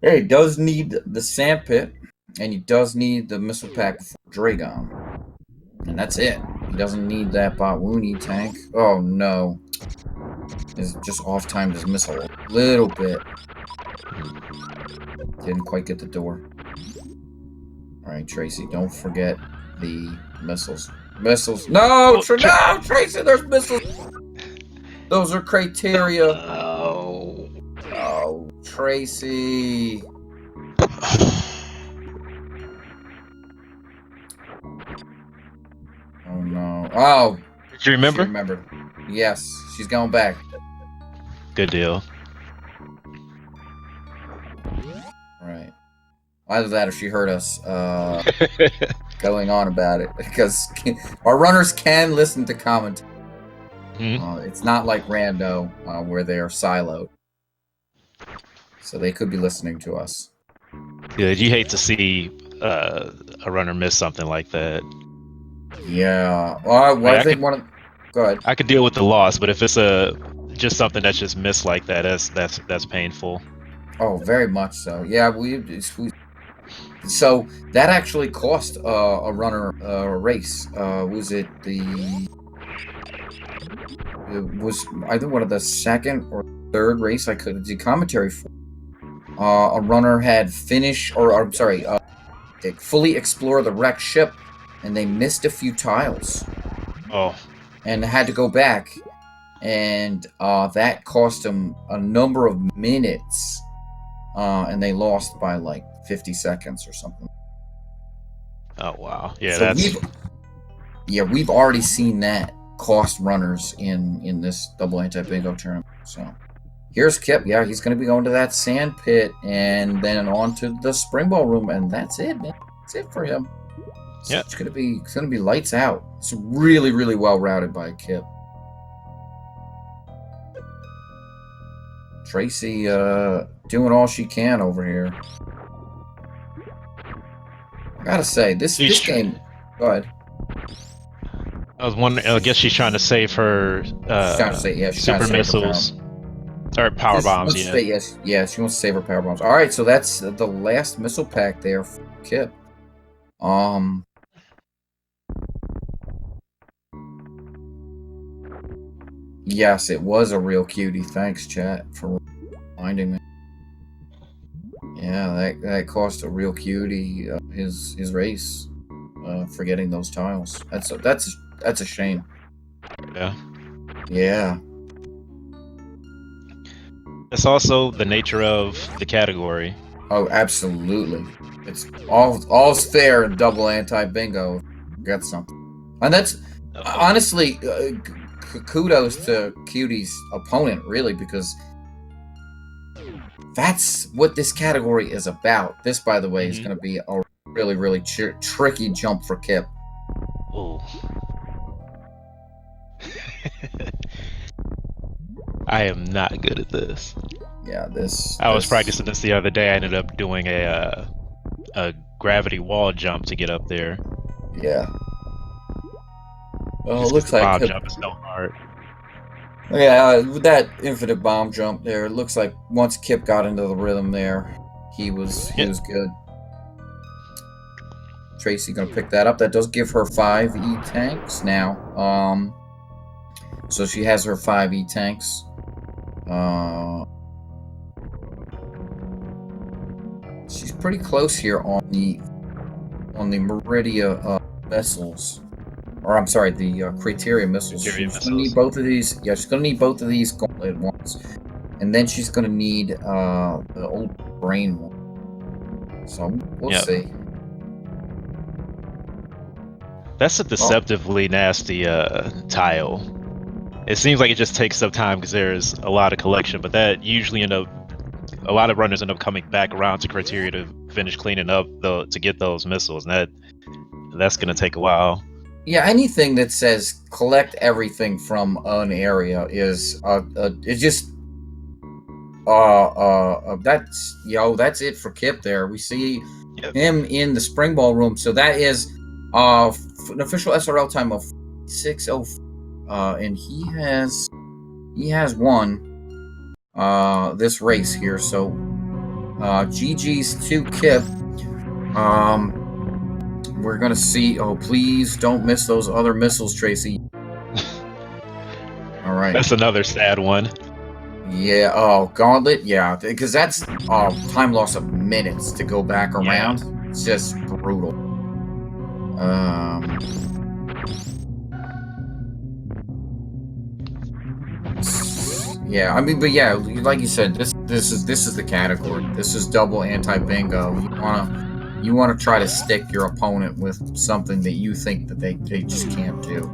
Hey, he does need the sand pit, and he does need the missile pack for Dragon. And that's it. He doesn't need that Bot Woony tank. Oh no. He's just off-timed his missile a little bit. Didn't quite get the door. Alright, Tracie, don't forget the missiles. Missiles. No! No, Tracie, there's missiles! Those are criteria. Oh. Oh, Tracie. Oh no. Oh! Did you remember? She remembered. Yes, she's going back. Good deal. Right. Either that or she heard us going on about it. Because our runners can listen to commentary. It's not like Rando, where they are siloed. So they could be listening to us. Good. You hate to see a runner miss something like that. Yeah. Well, I think one of... Go ahead. I could deal with the loss, but if it's just something that's just missed like that, that's painful. Oh, very much so. Yeah, so that actually cost a runner a race. Was it the... It was either one of the second or third race I could do commentary for. A runner had they fully explore the wrecked ship, and they missed a few tiles. Oh. And had to go back, and that cost them a number of minutes, and they lost by like 50 seconds or something. Oh wow! Yeah, so we've already seen that cost runners in this double anti-bingo tournament. So here's Kipp. Yeah, he's going to be going to that sand pit and then on to the spring ball room, and that's it, man. That's it for him. Yeah, it's gonna be lights out. It's really, really well routed by Kipp. Tracie doing all she can over here. I gotta say, this game. Go ahead. I was wondering. I guess she's trying to save her super missiles or power bombs. Yeah. Yeah, she wants to save her power bombs. All right, so that's the last missile pack there for Kipp. Yes, it was a real cutie. Thanks, chat, for reminding me. Yeah, that cost a real cutie his race for getting those tiles. That's a shame. Yeah. Yeah. It's also the nature of the category. Oh, absolutely. It's all's fair in double anti-bingo. Get something. And that's honestly kudos to Cutie's opponent, really, because that's what this category is about. This, by the way, is going to be a really, really tricky jump for Kipp. Ooh. I am not good at this. Yeah, I was practicing this the other day. I ended up doing a gravity wall jump to get up there. Yeah. Well, Just it looks the like bomb jump is so hard. Yeah, with that infinite bomb jump there, it looks like once Kipp got into the rhythm there, he was good. Tracie gonna pick that up. That does give her 5 E-tanks now. So she has her 5 E-tanks. She's pretty close here on the Meridia missiles. Or I'm sorry, the Criteria missiles. She's gonna need both of these. Yeah, she's gonna need both of these going at once, and then she's gonna need the old brain one. So we'll see. That's a deceptively nasty tile. It seems like it just takes some time because there's a lot of collection, but that usually a lot of runners end up coming back around to Criteria to finish cleaning up to get those missiles, and that's gonna take a while. Yeah, anything that says collect everything from an area is it's just that's it for Kipp there. We see him in the spring ball room, so that is an official SRL time of 6:04, and he has won this race here. So GG's to Kipp. We're gonna see. Oh, please don't miss those other missiles, Tracie. All right. That's another sad one. Yeah. Oh, Gauntlet. Yeah, because that's time loss of minutes to go back around. Yeah. It's just brutal. Yeah. I mean, but yeah, like you said, this is the category. This is double anti-bingo. You want to try to stick your opponent with something that you think that they just can't do,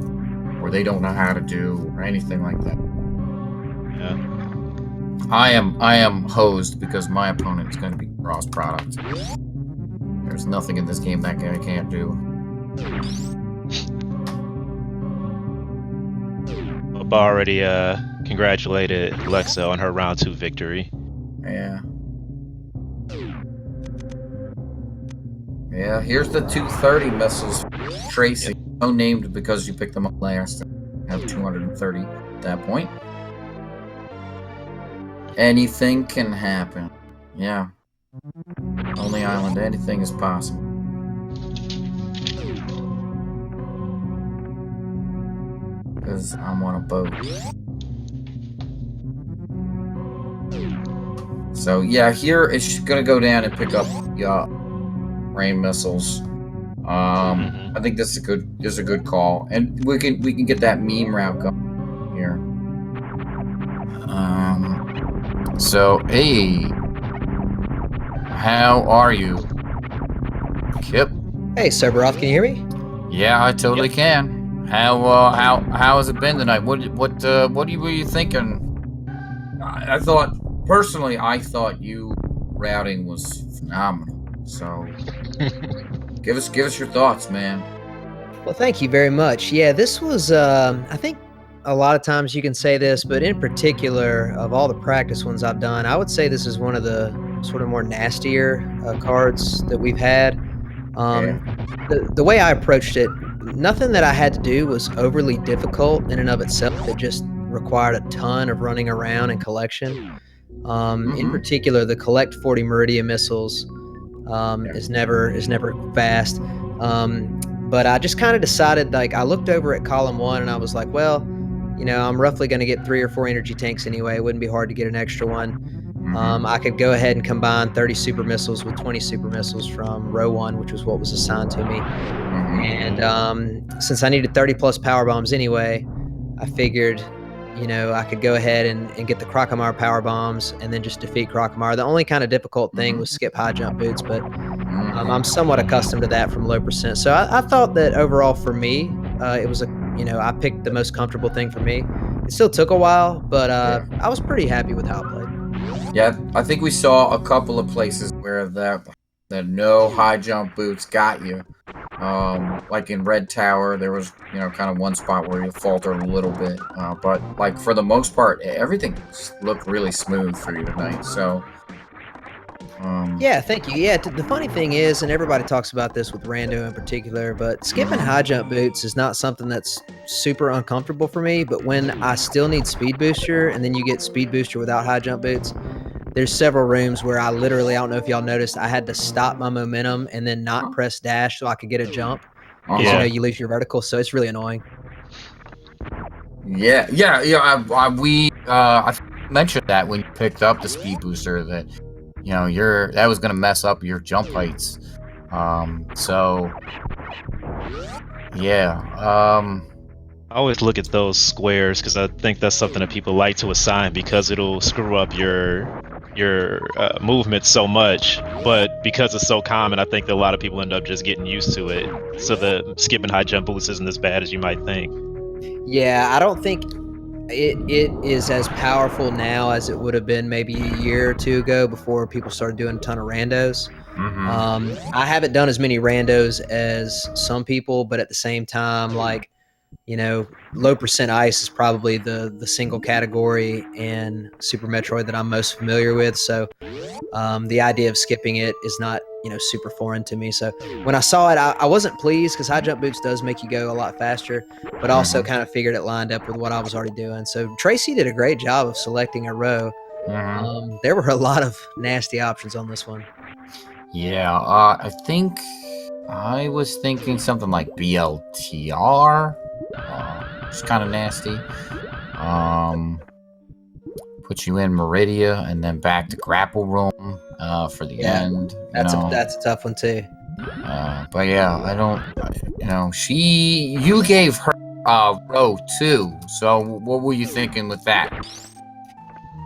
or they don't know how to do, or anything like that. Yeah. I am hosed because my opponent is going to be cross product. There's nothing in this game that guy can't do. I've already congratulated Lexa on her round 2 victory. Yeah. Yeah, here's the 230 missiles, Tracie. Yep. No named because you picked them up last. Have 230 at that point. Anything can happen. Yeah. Only island, anything is possible. Because I'm on a boat. So yeah, here it's gonna go down and pick up rain missiles. I think this is a good call, and we can get that meme route going here. So hey, how are you, Kipp? Hey, Cerberov, can you hear me? Yeah, I totally can. How has it been tonight? What were you thinking? I thought personally, you routing was phenomenal. So give us your thoughts, man. Well, thank you very much. Yeah, this was I think a lot of times you can say this, but in particular of all the practice ones I've done, I would say this is one of the sort of more nastier cards that we've had. The way I approached it, nothing that I had to do was overly difficult in and of itself. It just required a ton of running around and collection. In particular, the collect 40 Meridia missiles is never fast. But I just kind of decided, like, I looked over at column 1 and I was like, well, you know, I'm roughly going to get 3 or 4 energy tanks anyway. It wouldn't be hard to get an extra one. I could go ahead and combine 30 super missiles with 20 super missiles from row 1, which was what was assigned to me. And since I needed 30 plus power bombs anyway, I figured, you know, I could go ahead and get the Crocomar power bombs and then just defeat Crocomar. The only kind of difficult thing was skip high jump boots, but I'm somewhat accustomed to that from low percent. So I thought that overall for me, it was I picked the most comfortable thing for me. It still took a while, but I was pretty happy with how I played. Yeah, I think we saw a couple of places where the no high jump boots got you. Like in Red Tower, there was kind of one spot where you faltered a little bit, but like for the most part, everything just looked really smooth for you tonight. So, Yeah, thank you. Yeah, the funny thing is, and everybody talks about this with rando in particular, but skipping high jump boots is not something that's super uncomfortable for me. But when I still need speed booster, and then you get speed booster without high jump boots, there's several rooms where I literally, I don't know if y'all noticed, I had to stop my momentum and then not press dash so I could get a jump because Yeah. you lose your vertical, so it's really annoying. yeah. I mentioned that when you picked up the speed booster that that was gonna mess up your jump heights. So yeah. I always look at those squares because I think that's something that people like to assign because it'll screw up your movement so much. But because it's so common, I think that a lot of people end up just getting used to it. So the skipping high jump boost isn't as bad as you might think. Yeah, I don't think it is as powerful now as it would have been maybe a year or two ago before people started doing a ton of randos. I haven't done as many randos as some people, but at the same time, like, low percent ice is probably the single category in Super Metroid that I'm most familiar with. So the idea of skipping it is not super foreign to me. So when I saw it, I wasn't pleased because high jump boots does make you go a lot faster, but also kind of figured it lined up with what I was already doing. So Tracie did a great job of selecting a row. There were a lot of nasty options on this one. Yeah, I think I was thinking something like BLTR. It's kind of nasty. Put you in Meridia and then back to Grapple Room for the end. That's a tough one too. But yeah, I don't. You gave her row 2. So what were you thinking with that?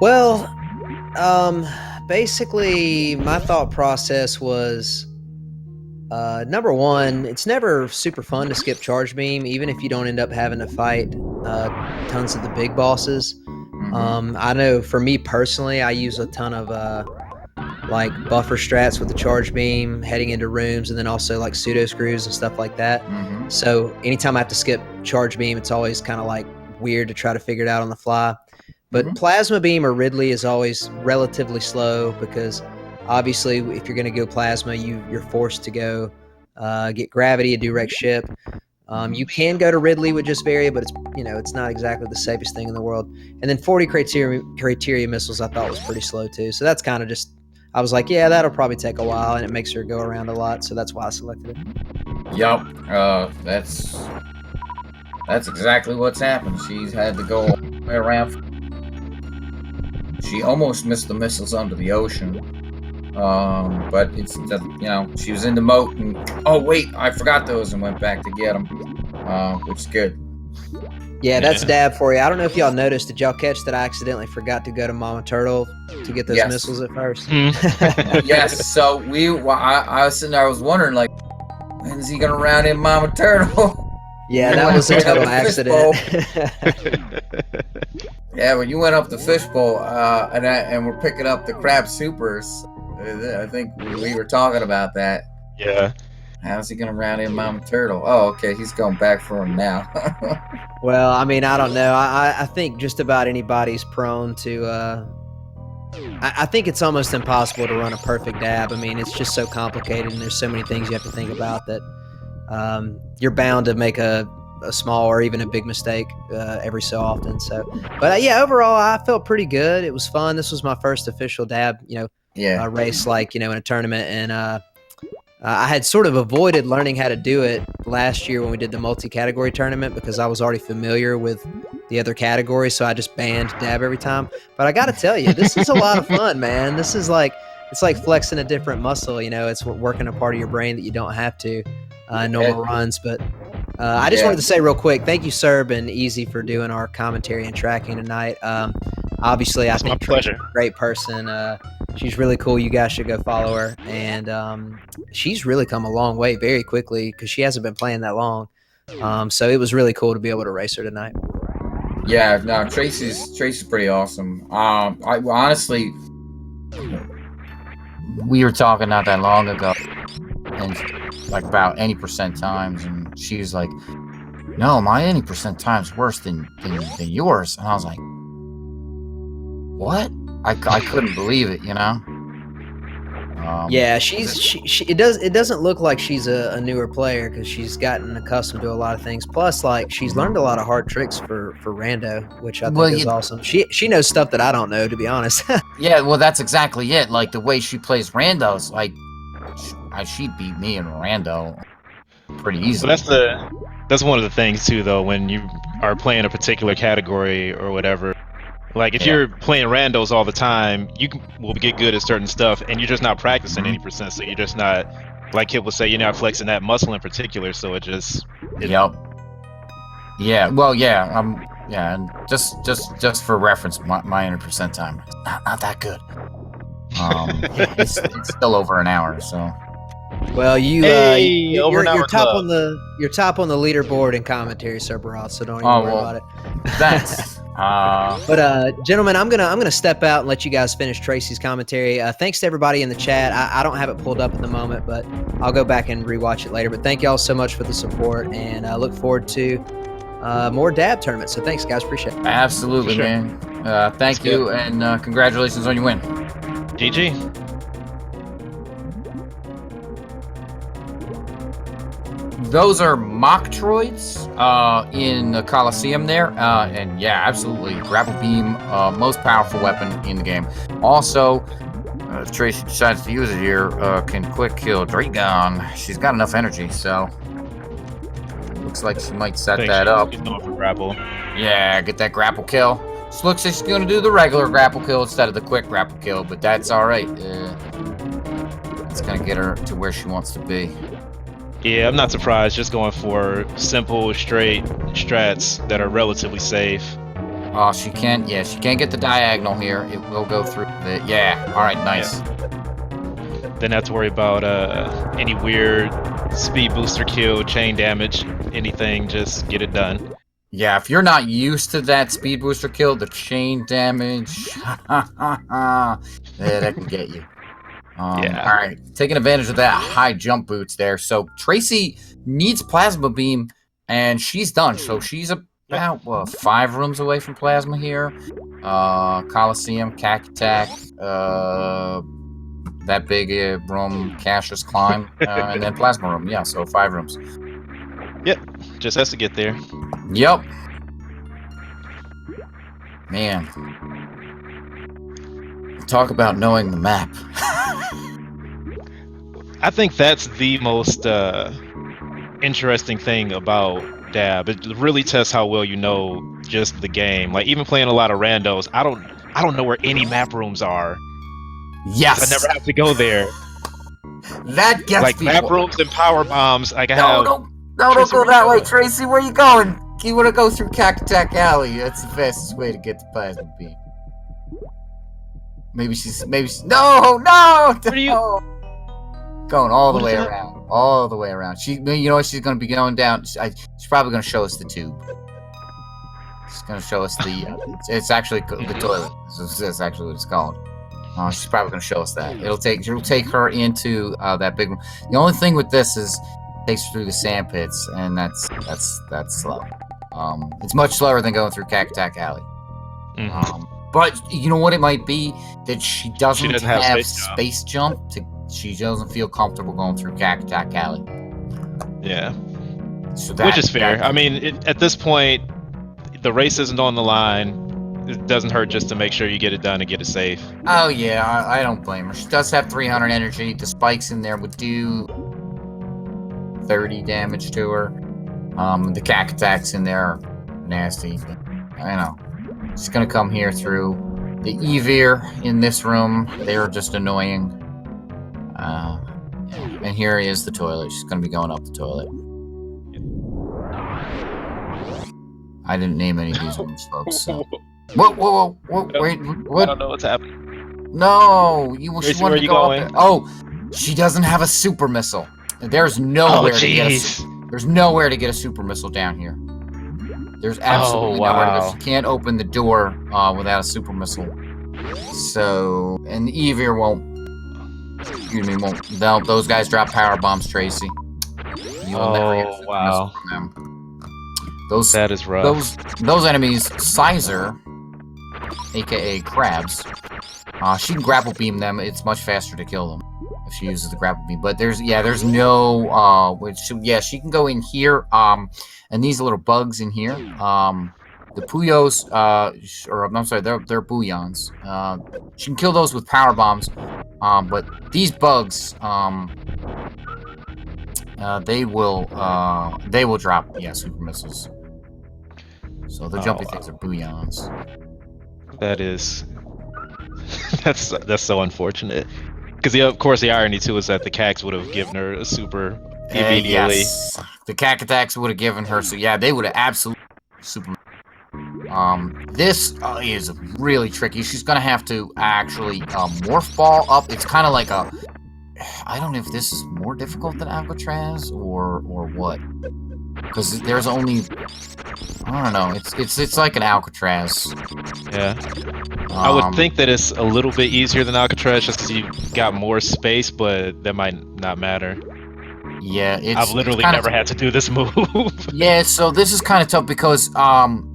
Well, basically, my thought process was number one, it's never super fun to skip charge beam, even if you don't end up having to fight tons of the big bosses. I know for me personally, I use a ton of like buffer strats with the charge beam heading into rooms, and then also like pseudo screws and stuff like that. So anytime I have to skip charge beam, it's always kind of like weird to try to figure it out on the fly. But plasma beam or Ridley is always relatively slow because obviously if you're going to go plasma, you're forced to go get gravity and do wreck ship. You can go to Ridley with just Varia, but it's not exactly the safest thing in the world. And then 40 criteria missiles I thought was pretty slow too. So that's kind of just, I was like, yeah, that'll probably take a while, and it makes her go around a lot. So that's why I selected it. Yup. That's exactly what's happened. She's had to go all the way around. She almost missed the missiles under the ocean. But it's she was in the moat, and oh wait, I forgot those and went back to get them, which is good. Yeah, that's dab for you. I don't know if y'all noticed. Did y'all catch that I accidentally forgot to go to Mama Turtle to get those missiles at first? Yes. So I was sitting there. I was wondering, like, when's he gonna round in Mama Turtle? Yeah, that was a total accident. Yeah, when you went up the fishbowl, and we're picking up the crab supers, I think we were talking about that. Yeah. How's he gonna round in Mama Turtle? Oh, okay, he's going back for him now. Well, I mean, I don't know. I think just about anybody's prone to. I think it's almost impossible to run a perfect dab. I mean, it's just so complicated, and there's so many things you have to think about that you're bound to make a small or even a big mistake every so often. So, but yeah, overall, I felt pretty good. It was fun. This was my first official dab, race, like, in a tournament, and I had sort of avoided learning how to do it last year when we did the multi-category tournament because I was already familiar with the other categories, so I just banned dab every time. But I got to tell you, this is a lot of fun, man. This is like, it's like flexing a different muscle. It's working a part of your brain that you don't have to normal runs. But I just wanted to say real quick, thank you, Serb and Easy, for doing our commentary and tracking tonight. Obviously, I think Tracie's a great person. She's really cool. You guys should go follow her. And she's really come a long way very quickly because she hasn't been playing that long. So it was really cool to be able to race her tonight. Yeah, no, Tracie's pretty awesome. I honestly, we were talking not that long ago, and like about any percent times, and she was like, "No, my any percent time's worse than yours," and I was like, "What?" I couldn't believe it, you know. Yeah, she it doesn't look like she's a newer player because she's gotten accustomed to a lot of things. Plus, like she's learned a lot of hard tricks for rando, which I think is awesome. She knows stuff that I don't know, to be honest. Yeah, well, that's exactly it. Like the way she plays randos, like she beat me in rando pretty easily. Well, that's one of the things too, though, when you are playing a particular category or whatever. Like if you're playing randos all the time, will get good at certain stuff, and you're just not practicing any percent. So you're just not, like Kipp would say, you're not flexing that muscle in particular. So it just. Yep. Yeah. Well, yeah. Yeah, and just for reference, my 100% time is not that good. It's still over an hour, so. Well, you're top club. on the leaderboard in commentary, Sir Barath, so don't even worry about it. Thanks. But gentlemen, I'm gonna step out and let you guys finish Tracie's commentary. Thanks to everybody in the chat. I don't have it pulled up at the moment, but I'll go back and rewatch it later. But thank y'all so much for the support, and I look forward to more dab tournaments. So thanks, guys. Appreciate it. Absolutely, man. Thank you, and congratulations on your win. GG. Those are mock-troids in the Coliseum there, and yeah, absolutely, grapple beam, most powerful weapon in the game. Also, if Tracie decides to use it here, can quick kill Dragon. She's got enough energy, so looks like she might set that up. She's going for grapple. Yeah, get that grapple kill. She looks like she's going to do the regular grapple kill instead of the quick grapple kill, but that's all right. It's going to get her to where she wants to be. Yeah, I'm not surprised. Just going for simple, straight strats that are relatively safe. Oh, she can't get the diagonal here. It will go through the, yeah. All right, nice. Yeah. Then have to worry about any weird speed booster kill, chain damage, anything. Just get it done. Yeah, if you're not used to that speed booster kill, the chain damage, yeah, that can get you. Yeah. All right, taking advantage of that high jump boots there. So Tracie needs plasma beam, and she's done. So she's about 5 rooms away from plasma here. Coliseum, Cack Attack, that big room, Cassius Climb, and then plasma room. Yeah, so 5 rooms. Yep, just has to get there. Yep. Man. Talk about knowing the map. I think that's the most interesting thing about dab. It really tests how well you know just the game. Like even playing a lot of randos, I don't know where any map rooms are. Yes. I never have to go there. That gets like people. Map rooms and power bombs. Like don't go that way, Tracie. Where you going? You want to go through Cack Attack Alley? That's the fastest way to get the plasma beam. Maybe she's no. Going all the way around. All the way around. You know what she's going to be going down? She's probably going to show us the tube. She's going to show us the. It's actually the toilet. That's actually what it's called. She's probably going to show us that. It'll take her into that big room. The only thing with this is it takes her through the sand pits, and that's slow. It's much slower than going through Cack Attack Alley. Mm-hmm. But you know what it might be? That she doesn't have space jump. She doesn't feel comfortable going through Cack Attack Alley. Yeah. So which is fair. I mean, at this point, the race isn't on the line. It doesn't hurt just to make sure you get it done and get it safe. Oh, yeah. I don't blame her. She does have 300 energy. The spikes in there would do 30 damage to her. The Cack Attacks in there are nasty. I know. She's going to come here through the Evir in this room. They're just annoying. And here is the toilet. She's going to be going up the toilet. I didn't name any of these rooms, folks. So. Whoa, wait, what? I don't know what's happening. No, she wanted to go going? up there. Oh, she doesn't have a super missile. There's nowhere to get there's nowhere to get a super missile down here. There's absolutely nowhere to go. She can't open the door without a super missile. So, and Evir won't. Excuse me, won't. Those guys drop power bombs, Tracie. You will never get a super missile Wow. from them. Those That is rough. those enemies, Sizer, aka crabs, she can grapple beam them. It's much faster to kill them if she uses the grapple beam. But there's no she can go in here. And these little bugs in here, the Puyos, or I'm sorry, they're Booyons. She can kill those with power bombs. But these bugs, they will drop super missiles. So the jumpy things are Booyons. That is. that's so unfortunate. Because of course the irony too is that the Cax would have given her a super immediately. Yes, the Cack attacks would have given her. So yeah, they would have absolutely super. This is really tricky. She's gonna have to actually morph ball up. It's kind of like a. I don't know if this is more difficult than Alcatraz or what. Because there's only. I don't know. It's like an Alcatraz. Yeah. I would think that it's a little bit easier than Alcatraz just because you got more space, but that might not matter. Yeah, I've literally never had to do this move. Yeah, so this is kind of tough because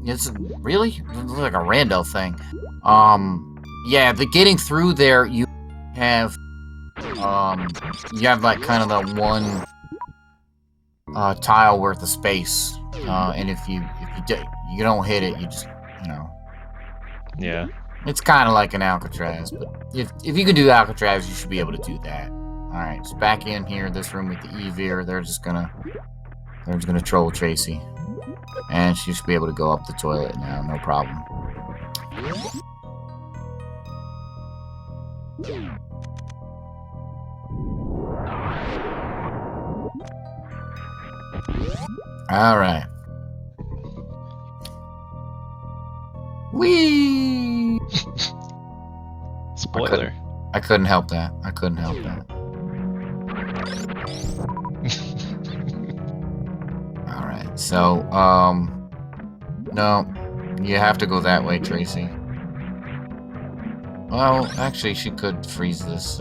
it's really like a rando thing. Yeah, the getting through there, you have like kind of the one tile worth of space, and if you don't hit it, you just Yeah. It's kind of like an Alcatraz, but if you can do Alcatraz, you should be able to do that. All right, so back in here, this room with the Evir, they're just gonna troll Tracie, and she should be able to go up the toilet now, no problem. All right. Whee! Spoiler. I couldn't help that. Alright, so, no, you have to go that way, Tracie. Well, actually, she could freeze this,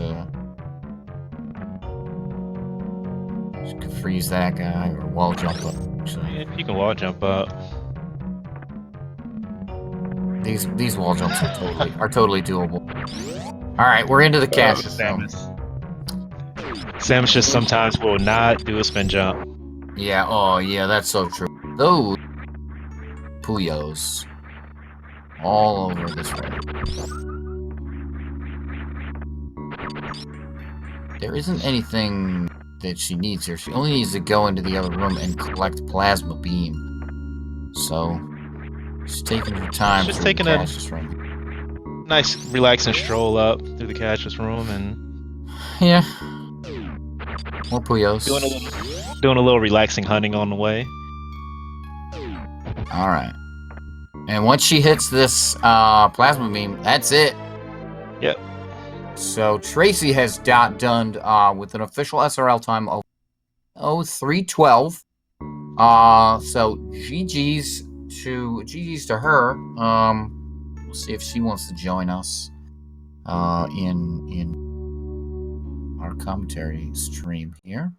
she could freeze that guy, or wall jump up, actually. Yeah, you can wall jump up. These wall jumps are totally doable. Alright, we're into the cache. Samus just sometimes will not do a spin jump. Yeah, oh yeah, that's so true. Those Puyos all over this road. There isn't anything that she needs here. She only needs to go into the other room and collect plasma beam. So she's taking her time. She's taking a nice, relaxing stroll up through the Cassius room, and yeah, more Puyos. Doing a little relaxing hunting on the way. All right, and once she hits this plasma beam, that's it. Yep. So Tracie has done with an official SRL time of 03:12. So GG's to her. We'll see if she wants to join us in our commentary stream here.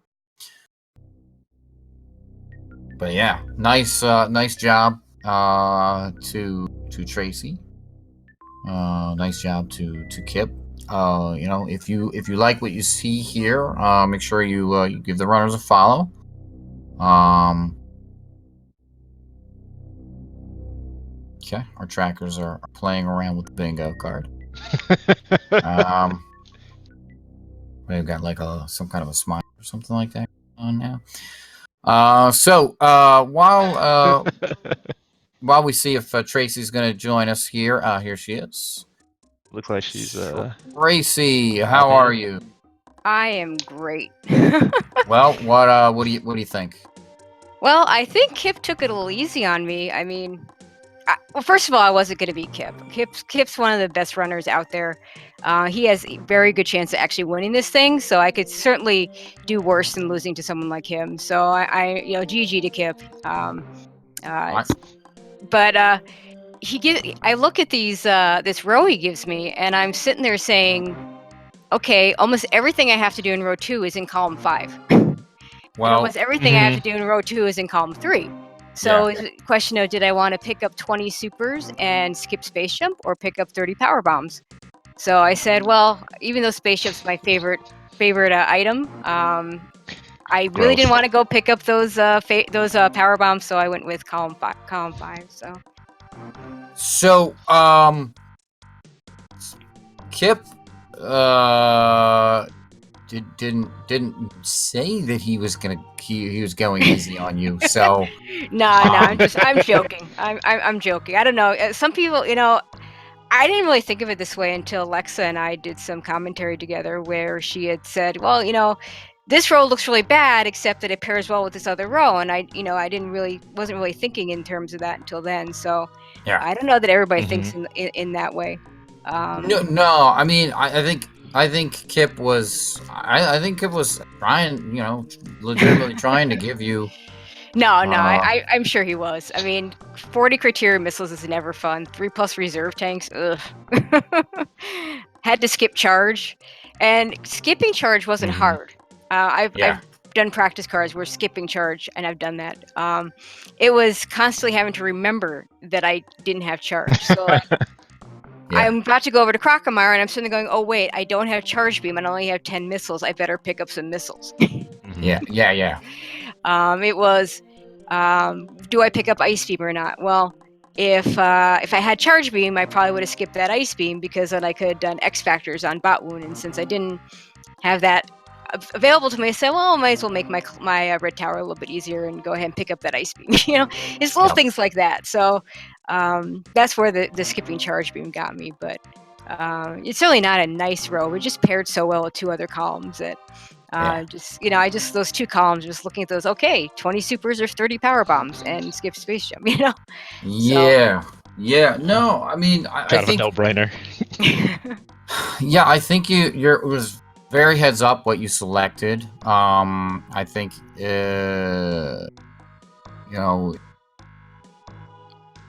But yeah, nice job to Tracie. Nice job to Kipp. If you like what you see here, make sure you give the runners a follow. Okay, our trackers are playing around with the bingo card. We've got like some kind of a smile or something like that on now. While we see if Tracie's going to join us here, here she is. Looks like she's Tracie, how are you? I am great. Well, what do you think? Well, I think Kipp took it a little easy on me. I mean, well, first of all, I wasn't going to beat Kipp. Kipp's one of the best runners out there. He has a very good chance of actually winning this thing, so I could certainly do worse than losing to someone like him. So I GG to Kipp. But I look at this row he gives me, and I'm sitting there saying, okay, almost everything I have to do in row 2 is in column 5. And Well, almost everything I have to do in row 2 is in column 3. So it's a question of, did I want to pick up 20 supers and skip space jump, or pick up 30 power bombs? So I said, well, even though spaceship's my favorite item, I really didn't Gross. want to go pick up those power bombs, so I went with column 5. So, Kipp, didn't say that he was going easy on you. So No, I'm joking. I'm joking. I don't know. Some people, I didn't really think of it this way until Alexa and I did some commentary together, where she had said, well, this row looks really bad, except that it pairs well with this other row, and I wasn't really thinking in terms of that until then. So yeah, I don't know that everybody thinks in that way. No. I mean, I think Kipp was. I think Kipp was trying, legitimately trying to give you. No, I'm sure he was. I mean, 40 criteria missiles is never fun. 3+ reserve tanks, ugh. Had to skip charge, and skipping charge wasn't hard. I've done practice cards where skipping charge, and I've done that. It was constantly having to remember that I didn't have charge. So I'm about to go over to Crocomire, and I'm sitting there going, oh wait, I don't have charge beam, and I only have 10 missiles. I better pick up some missiles. Yeah. It was, do I pick up Ice Beam or not? Well, if I had Charge Beam, I probably would have skipped that Ice Beam, because then I could have done X Factors on Bot Wound. And since I didn't have that available to me, I said, well, I might as well make my Red Tower a little bit easier and go ahead and pick up that Ice Beam. It's little things like that. So that's where the skipping Charge Beam got me. But it's certainly not a nice row. It just paired so well with 2 other columns that those 2 columns, just looking at those, okay, 20 supers or 30 power bombs and skip space jump, Yeah. No, I mean, I think a no-brainer. Yeah, I think it was very heads up what you selected. I think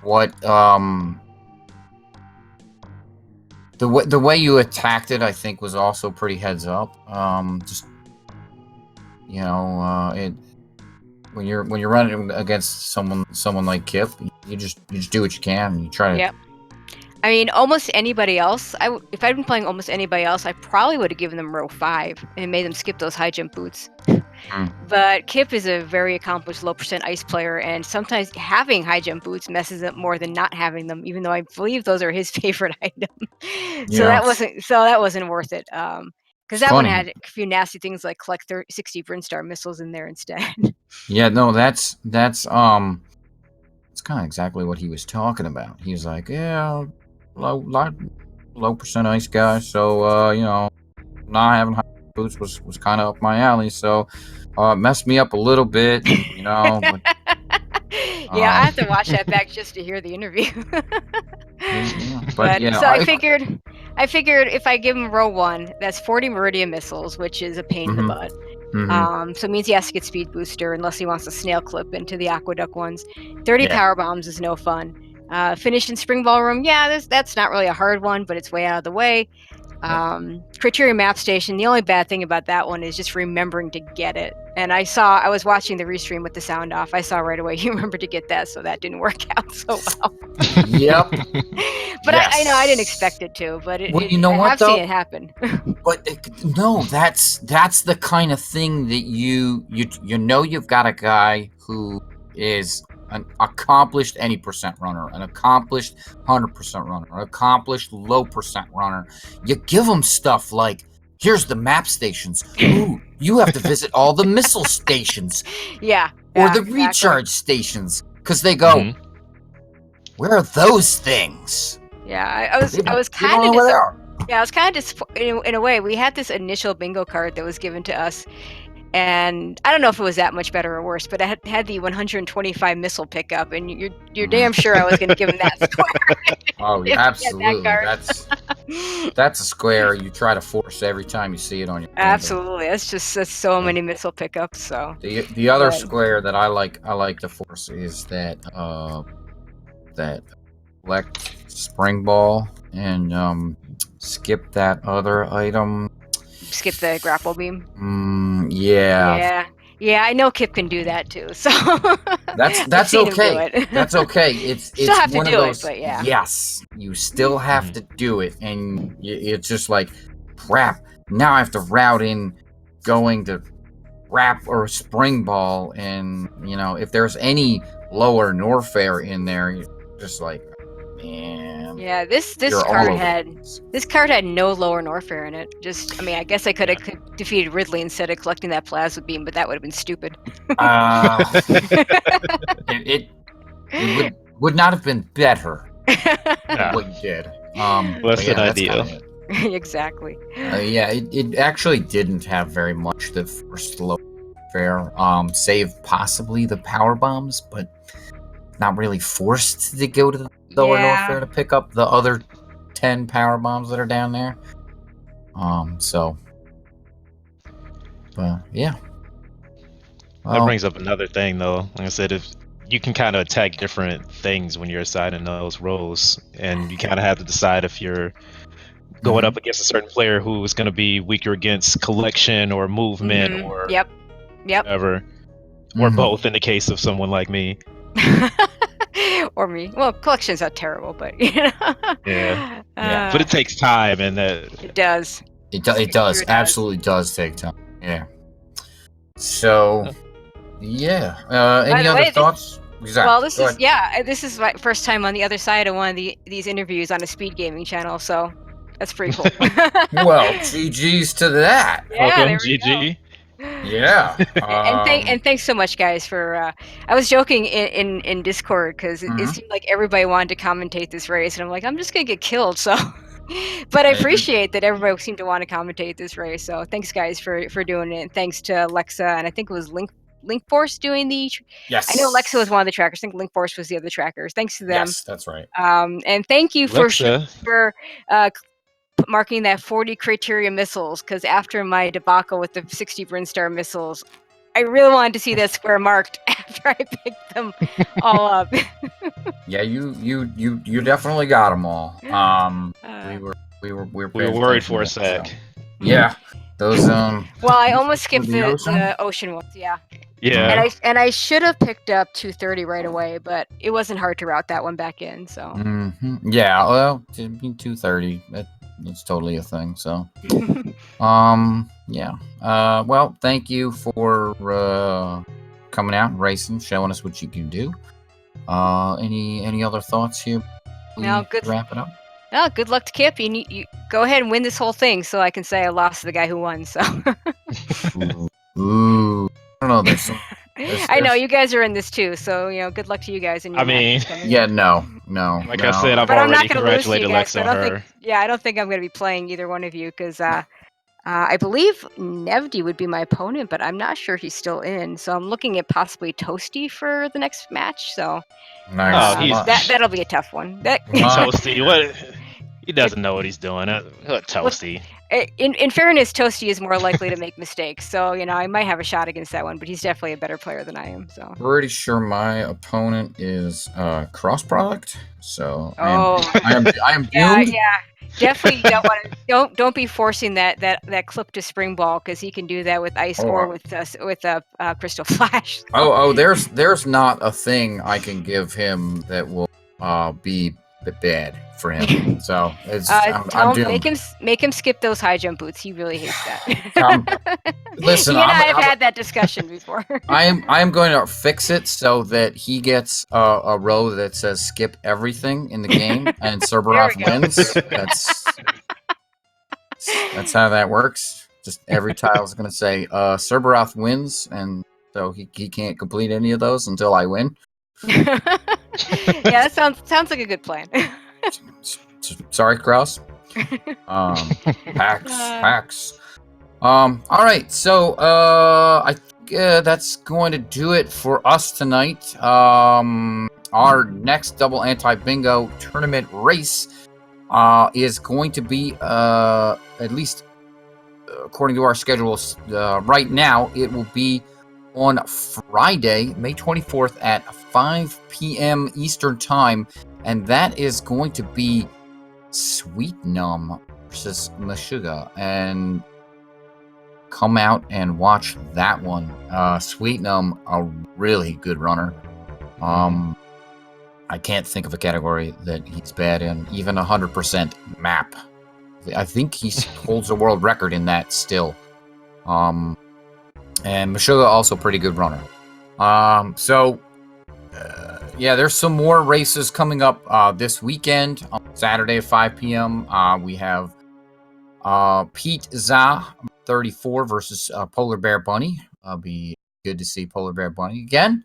what the way you attacked it, I think, was also pretty heads up. Just when you're running against someone like Kipp, you just do what you can. You try to. Yep. I mean, almost anybody else, if I'd been playing almost anybody else, I probably would have given them row 5 and made them skip those high jump boots. But Kipp is a very accomplished low percent ice player, and sometimes having high jump boots messes up more than not having them, even though I believe those are his favorite item. So that wasn't worth it. Because that one had a few nasty things like collect 60 Brinstar missiles in there instead. Yeah, no, that's kind of exactly what he was talking about. He was like, yeah, low percent ice guy, so not having high boots was kind of up my alley, so it messed me up a little bit, but, yeah, I have to watch that back just to hear the interview. But so I figured if I give him row 1, that's 40 Meridian missiles, which is a pain in the butt. So it means he has to get speed booster unless he wants to snail clip into the aqueduct ones. 30 power bombs is no fun. Finished in Spring Ballroom, that's not really a hard one, but it's way out of the way. Criteria Map Station, the only bad thing about that one is just remembering to get it. And I was watching the restream with the sound off. I saw right away you remembered to get that, so that didn't work out so well. Yep. But yes. I didn't expect it to, but I've seen it happen. But no, that's the kind of thing that you've got a guy who is an accomplished any percent runner, an accomplished 100% runner, an accomplished low percent runner. You give them stuff like, here's the map stations. Ooh, you have to visit all the missile stations. Or the recharge stations. Because they go, where are those things? Yeah, I was kind of I was kind of disappointed in a way. We had this initial bingo card that was given to us, and I don't know if it was that much better or worse, but it had the 125 missile pickup, and you're damn sure I was going to give him that square. Oh, absolutely. That's a square you try to force every time you see it on your bingo. Absolutely. That's so many missile pickups. So the other square that I like to force is that collect Spring Ball and skip that other item. Skip the grapple beam. Yeah. Yeah, I know Kipp can do that too. So That's I've seen him do okay. it. That's okay. It's Still have to one of do it, those. but yeah. Yes, you still have to do it, and it's just like, crap. Now I have to route in, going to Wrap or Spring Ball, and if there's any lower Norfair in there, you're just like, man. Yeah, this you're all card over had the place. this card had no lower Norfair in it. Just, I mean, I guess I could have defeated Ridley instead of collecting that plasma beam, but that would have been stupid. It would not have been better Nah, what you did. less than that's ideal. kinda it. Exactly. Yeah, it actually didn't have very much the first low fair. Save possibly the power bombs, but not really forced to go to the lower Norfair to pick up the other 10 power bombs that are down there. So, but yeah. That brings up another thing, though. Like I said, if you can kind of attack different things when you're assigning those roles, and you kind of have to decide if you're going up against a certain player who is going to be weaker against collection or movement or whatever, or both in the case of someone like me. Or me. Well, collection's not terrible, but Yeah. But it takes time, and it does. It does. Absolutely does take time. Yeah. So, yeah. Any other thoughts? Well, this is my first time on the other side of one of these interviews on a SpeedGaming channel, so that's pretty cool. Well, GG's to that. Yeah, welcome, GG. Yeah. And thanks so much, guys, for. I was joking in Discord because it seemed like everybody wanted to commentate this race, and I'm like, I'm just gonna get killed. So, but I appreciate that everybody seemed to want to commentate this race. So thanks, guys, for doing it. And thanks to Alexa, and I think it was Linkforce doing the. Yes. I know Alexa was one of the trackers. I think Linkforce was the other trackers. Thanks to them. Yes, that's right. And thank you Alexa. for marking that 40 criteria missiles, because after my debacle with the 60 Brinstar missiles, I really wanted to see that square marked after I picked them all up. Yeah, you definitely got them all. We were worried for a sec. So. Yeah, those Well, I almost skipped the ocean ones. Yeah. Yeah. And I should have picked up 230 right away, but it wasn't hard to route that one back in. So. Yeah. Well, 230. It's totally a thing. So. Yeah. Well, thank you for coming out and racing, showing us what you can do. Any other thoughts here? No, good. Wrap it up. No, good luck to Kipp. You go ahead and win this whole thing, so I can say I lost to the guy who won. So. Ooh. I don't know. There's I know you guys are in this too, so good luck to you guys. No. Like I said, I've already congratulated Alexa on her. I don't think I'm going to be playing either one of you because I believe Nevdi would be my opponent, but I'm not sure he's still in. So I'm looking at possibly Toasty for the next match. So nice. That'll be a tough one. Toasty, what? He doesn't know what he's doing. Toasty. In fairness, Toasty is more likely to make mistakes, so I might have a shot against that one. But he's definitely a better player than I am. So pretty sure my opponent is Cross Product. So I am doomed. Yeah. Definitely don't be forcing that clip to Spring Ball, because he can do that with ice or with Crystal Flash. There's not a thing I can give him that will be bad for him. So I'm doomed. Make him skip those high jump boots. He really hates that. Listen, he and I have had that discussion before. I am going to fix it so that he gets a row that says skip everything in the game and Cerberus wins. That's how that works. Just every tile is going to say Cerberus wins, and so he can't complete any of those until I win. Yeah, that sounds like a good plan. Sorry, Kraus. Hacks. All right, so I think that's going to do it for us tonight. Our next double anti-bingo tournament race is going to be, at least according to our schedules right now, it will be on Friday, May 24th at 5 p.m. Eastern Time and that is going to be SweetNum versus Meshuggah. And come out and watch that one. SweetNum, a really good runner. I can't think of a category that he's bad in. Even 100% map. I think he holds a world record in that still. And Meshuggah also pretty good runner. Yeah, there's some more races coming up this weekend. On Saturday at 5 p.m. We have Pete Za 34 versus Polar Bear Bunny. Be good to see Polar Bear Bunny again.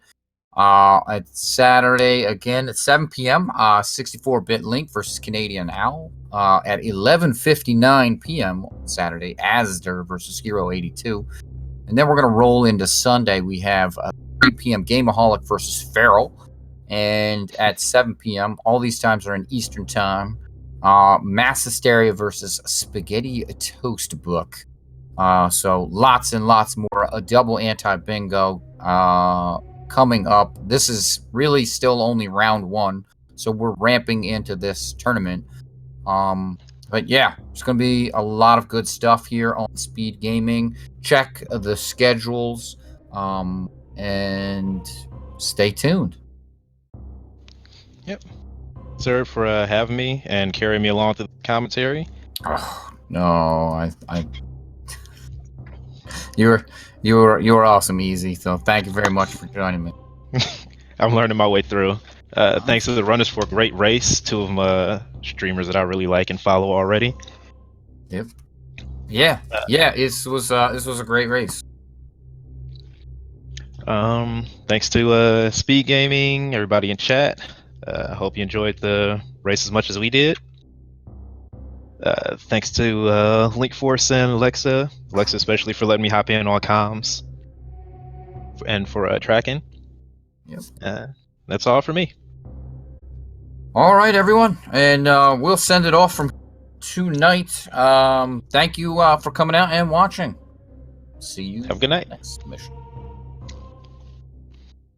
At Saturday again at 7 p.m. 64-bit Link versus Canadian Owl. At 11:59 p.m. on Saturday, Asder versus Hero 82. And then we're gonna roll into Sunday. We have 3 p.m. Gameaholic versus Feral. And at 7 p.m., all these times are in Eastern Time. Mass Hysteria versus Spaghetti Toast Book. So lots and lots more. A double anti-bingo coming up. This is really still only round one, so we're ramping into this tournament. But yeah, it's going to be a lot of good stuff here on Speed Gaming. Check the schedules and stay tuned. Yep. Sir, for having me and carrying me along through the commentary. Oh, no, you were awesome, Easy. So thank you very much for joining me. I'm learning my way through. Thanks to the runners for a great race. Two of them streamers that I really like and follow already. Yep. Yeah. This was a great race. Thanks to Speed Gaming, everybody in chat. I hope you enjoyed the race as much as we did. Thanks to Linkforce and Alexa especially for letting me hop in on comms and for tracking. Yep. That's all for me. All right, everyone, and we'll send it off from tonight. Thank you for coming out and watching. See you. Have a good night. Next mission.